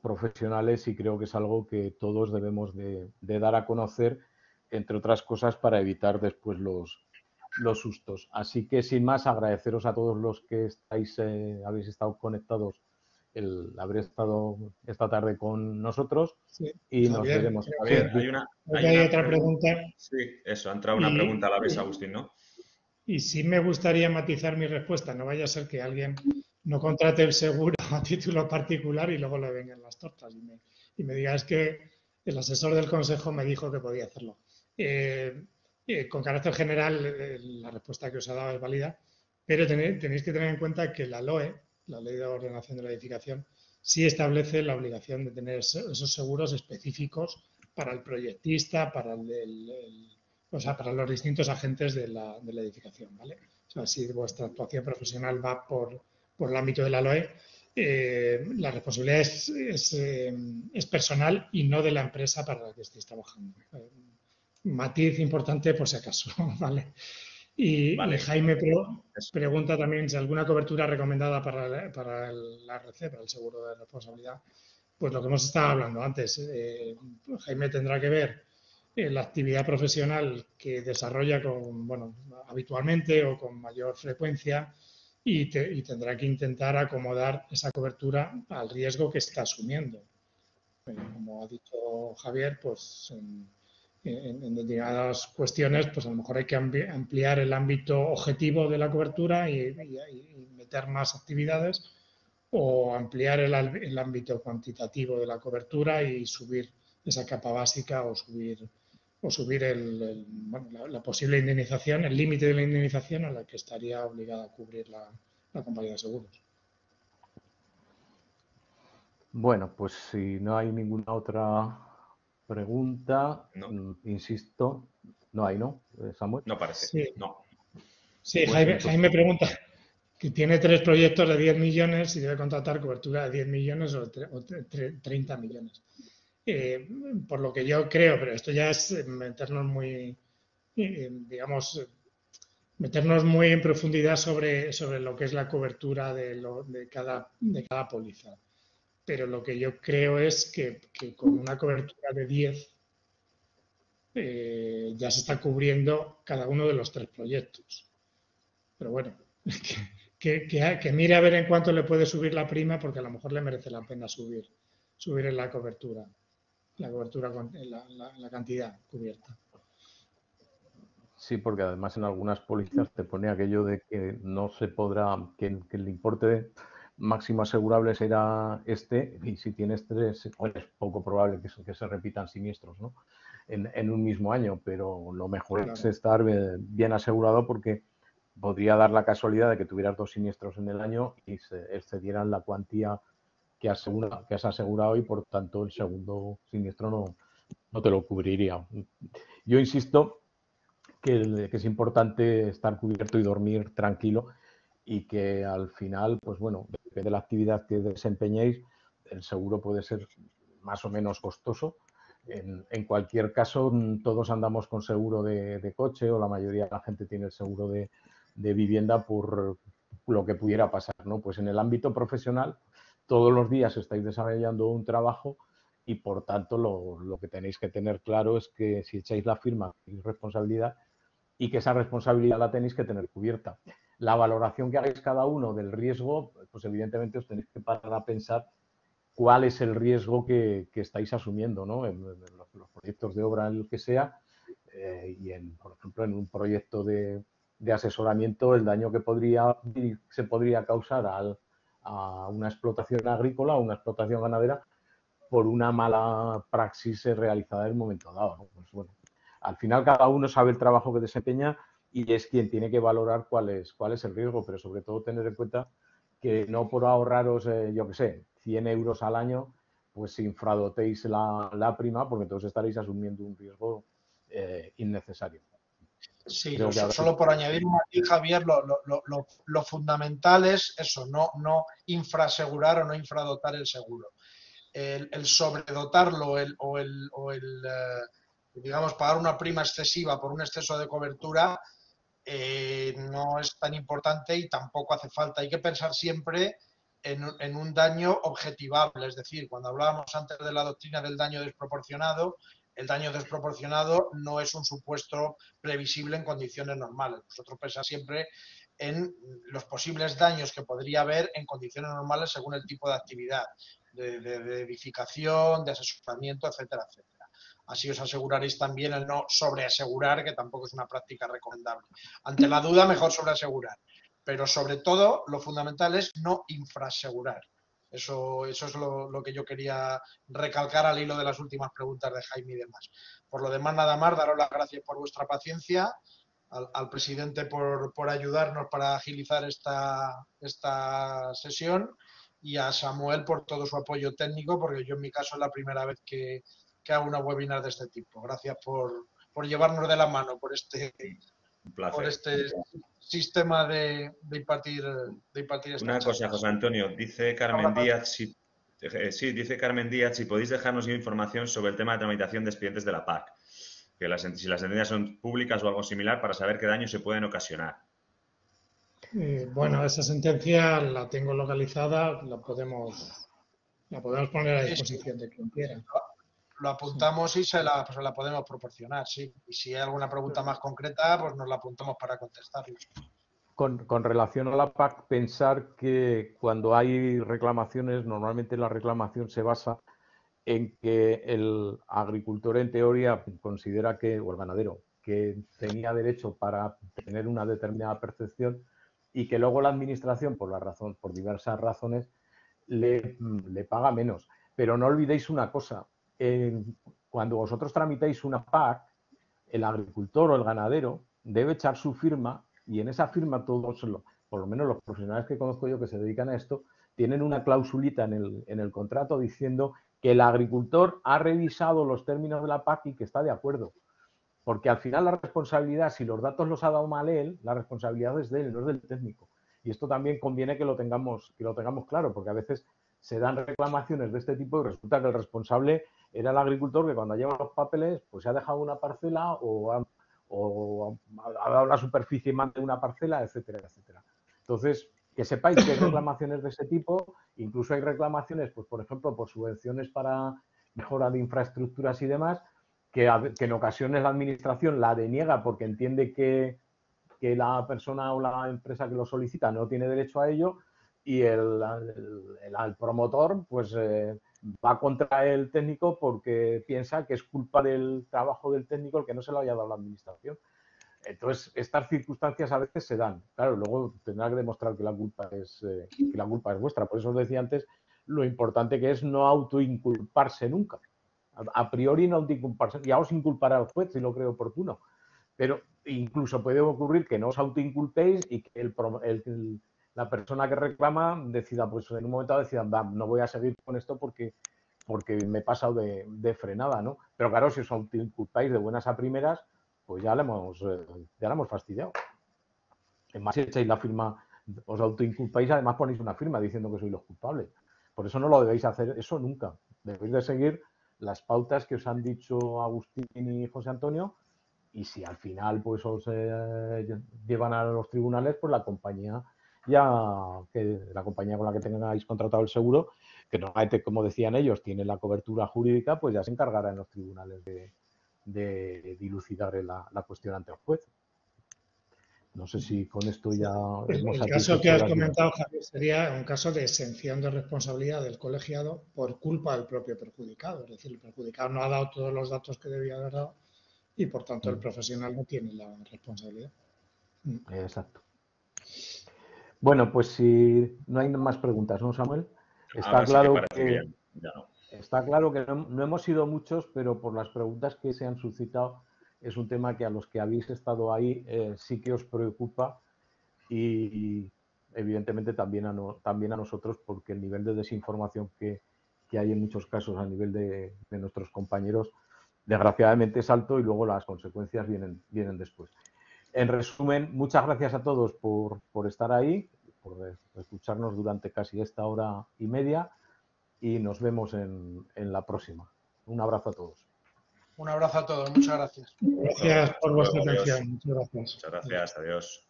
profesionales, y creo que es algo que todos debemos de dar a conocer, entre otras cosas, para evitar después los sustos. Así que, sin más, agradeceros a todos los que habéis estado conectados el haber estado esta tarde con nosotros, sí, y Javier, nos veremos. Javier, Sí, hay otra pregunta. Sí, eso, ha entrado una pregunta a la vez, Agustín, ¿no? Y sí me gustaría matizar mi respuesta. No vaya a ser que alguien no contrate el seguro a título particular y luego le vengan las tortas y me diga, es que el asesor del consejo me dijo que podía hacerlo. Con carácter general, la respuesta que os he dado es válida, pero tenéis que tener en cuenta que la LOE, la Ley de Ordenación de la Edificación, sí establece la obligación de tener esos seguros específicos para el proyectista, para para los distintos agentes de la edificación, ¿vale? O sea, si vuestra actuación profesional va por el ámbito de la LOE, la responsabilidad es personal y no de la empresa para la que estéis trabajando. Matiz importante por si acaso, ¿vale? Vale. Y Jaime pregunta también si alguna cobertura recomendada para la RC, para el seguro de responsabilidad. Pues lo que hemos estado hablando antes, Jaime tendrá que ver la actividad profesional que desarrolla habitualmente o con mayor frecuencia y tendrá que intentar acomodar esa cobertura al riesgo que está asumiendo. Como ha dicho Javier, pues en determinadas cuestiones, pues a lo mejor hay que ampliar el ámbito objetivo de la cobertura y meter más actividades, o ampliar el ámbito cuantitativo de la cobertura y subir esa capa básica o subir o subir la posible indemnización, el límite de la indemnización a la que estaría obligada a cubrir la compañía de seguros. Bueno, pues si no hay ninguna otra pregunta, No. Insisto, no hay, ¿no, Samuel? No parece. Sí, No. sí, Pues Jaime pregunta que tiene 3 proyectos de 10 millones y debe contratar cobertura de 10 millones o 30 millones. Por lo que yo creo, pero esto ya es meternos muy, digamos, meternos muy en profundidad sobre lo que es la cobertura de cada póliza. Pero lo que yo creo es que con una cobertura de 10 ya se está cubriendo cada uno de los 3 proyectos. Pero bueno, que mire a ver en cuánto le puede subir la prima, porque a lo mejor le merece la pena subir en la cobertura, la cantidad cubierta. sí, porque además en algunas pólizas te pone aquello de que no se podrá, que el importe máximo asegurable será este, y si tienes 3, bueno, es poco probable que se repitan siniestros, ¿no? En un mismo año, pero lo mejor Claro. es estar bien asegurado, porque podría dar la casualidad de que tuvieras 2 siniestros en el año y se excedieran la cuantía que has asegurado, y por tanto el segundo siniestro no te lo cubriría. Yo insisto que es importante estar cubierto y dormir tranquilo, y que al final, pues bueno, depende de la actividad que desempeñéis, el seguro puede ser más o menos costoso. En cualquier caso, todos andamos con seguro de coche, o la mayoría de la gente tiene el seguro de vivienda por lo que pudiera pasar, ¿no? Pues en el ámbito profesional, todos los días estáis desarrollando un trabajo, y por tanto lo que tenéis que tener claro es que si echáis la firma tenéis responsabilidad, y que esa responsabilidad la tenéis que tener cubierta. La valoración que hagáis cada uno del riesgo, pues evidentemente os tenéis que parar a pensar cuál es el riesgo que estáis asumiendo, ¿no? En los proyectos de obra, en el que sea, y por ejemplo, en un proyecto de asesoramiento, el daño que se podría causar a una explotación agrícola o una explotación ganadera por una mala praxis realizada en un momento dado, ¿no? Pues bueno, al final cada uno sabe el trabajo que desempeña, y es quien tiene que valorar cuál es el riesgo, pero sobre todo tener en cuenta que no por ahorraros, yo qué sé, 100 euros al año, pues infradotéis la prima, porque entonces estaréis asumiendo un riesgo innecesario. Sí, Creo que ahora sí. solo por añadir un matiz, Javier, lo fundamental es eso, no infrasegurar o no infradotar el seguro. El sobredotarlo digamos, pagar una prima excesiva por un exceso de cobertura no es tan importante, y tampoco hace falta. Hay que pensar siempre en un daño objetivable, es decir, cuando hablábamos antes de la doctrina del daño desproporcionado, el daño desproporcionado no es un supuesto previsible en condiciones normales. Nosotros pensamos siempre en los posibles daños que podría haber en condiciones normales según el tipo de actividad, de edificación, de asesoramiento, etcétera, etcétera. Así os aseguraréis también el no sobreasegurar, que tampoco es una práctica recomendable. Ante la duda, mejor sobreasegurar. Pero sobre todo, lo fundamental es no infrasegurar. Eso es lo que yo quería recalcar al hilo de las últimas preguntas de Jaime y demás. Por lo demás, nada más, daros las gracias por vuestra paciencia, al presidente por ayudarnos para agilizar esta sesión, y a Samuel por todo su apoyo técnico, porque yo en mi caso es la primera vez que hago una webinar de este tipo. Gracias por llevarnos de la mano por este sistema de impartir esta Una cosa, charlas. José Antonio, dice Carmen Díaz, dice Carmen Díaz, si podéis dejarnos información sobre el tema de tramitación de expedientes de la PAC, si las sentencias son públicas o algo similar, para saber qué daños se pueden ocasionar. Bueno, esa sentencia la tengo localizada, la podemos poner a disposición de quien quiera. Lo apuntamos y se la podemos proporcionar, sí. Y si hay alguna pregunta más concreta, pues nos la apuntamos para contestarla. Con relación a la PAC, pensar que cuando hay reclamaciones, normalmente la reclamación se basa en que el agricultor, en teoría, considera o el ganadero, que tenía derecho para tener una determinada percepción, y que luego la administración, por diversas razones, le paga menos. Pero no olvidéis una cosa: cuando vosotros tramitáis una PAC, el agricultor o el ganadero debe echar su firma y en esa firma todos, por lo menos los profesionales que conozco yo que se dedican a esto, tienen una clausulita en el contrato diciendo que el agricultor ha revisado los términos de la PAC y que está de acuerdo. Porque al final la responsabilidad, si los datos los ha dado mal él, la responsabilidad es de él, no es del técnico. Y esto también conviene que lo tengamos claro, porque a veces se dan reclamaciones de este tipo y resulta que el responsable era el agricultor que cuando lleva los papeles pues se ha dejado una parcela o ha dado la superficie más de una parcela, etcétera, etcétera. Entonces, que sepáis que hay reclamaciones de ese tipo, incluso hay reclamaciones, pues por ejemplo, por subvenciones para mejora de infraestructuras y demás, que en ocasiones la administración la deniega porque entiende que la persona o la empresa que lo solicita no tiene derecho a ello y el promotor pues va contra el técnico porque piensa que es culpa del trabajo del técnico el que no se lo haya dado la administración. Entonces, estas circunstancias a veces se dan. Claro, luego tendrá que demostrar que la culpa es vuestra. Por eso os decía antes lo importante que es no autoinculparse nunca. A priori no autoinculparse. Ya os inculpará el juez si lo cree oportuno. Pero incluso puede ocurrir que no os autoinculpéis y que la persona que reclama decida, pues en un momento decida, no voy a seguir con esto porque me he pasado de frenada, ¿no? Pero claro, si os autoinculpáis de buenas a primeras, pues ya la hemos fastidiado. Además, si echáis la firma, os autoinculpáis, además ponéis una firma diciendo que sois los culpables. Por eso no lo debéis hacer, eso nunca. Debéis de seguir las pautas que os han dicho Agustín y José Antonio, y si al final pues os llevan a los tribunales, pues la compañía con la que tengáis contratado el seguro, que normalmente, como decían ellos, tiene la cobertura jurídica, pues ya se encargará en los tribunales de dilucidar la cuestión ante el juez. No sé si con esto ya hemos El caso que has comentado, Javier, sería un caso de exención de responsabilidad del colegiado por culpa del propio perjudicado. Es decir, el perjudicado no ha dado todos los datos que debía haber dado y, por tanto, el profesional no tiene la responsabilidad. Exacto. Bueno, pues si no hay más preguntas, ¿no, Samuel? Está claro que no hemos sido muchos, pero por las preguntas que se han suscitado es un tema que a los que habéis estado ahí sí que os preocupa y evidentemente también a nosotros, porque el nivel de desinformación que hay en muchos casos a nivel de nuestros compañeros desgraciadamente es alto y luego las consecuencias vienen después. En resumen, muchas gracias a todos por estar ahí, por escucharnos durante casi esta hora y media y nos vemos en la próxima. Un abrazo a todos. Un abrazo a todos, muchas gracias. Gracias por vuestra atención. Muchas gracias. Muchas gracias, adiós.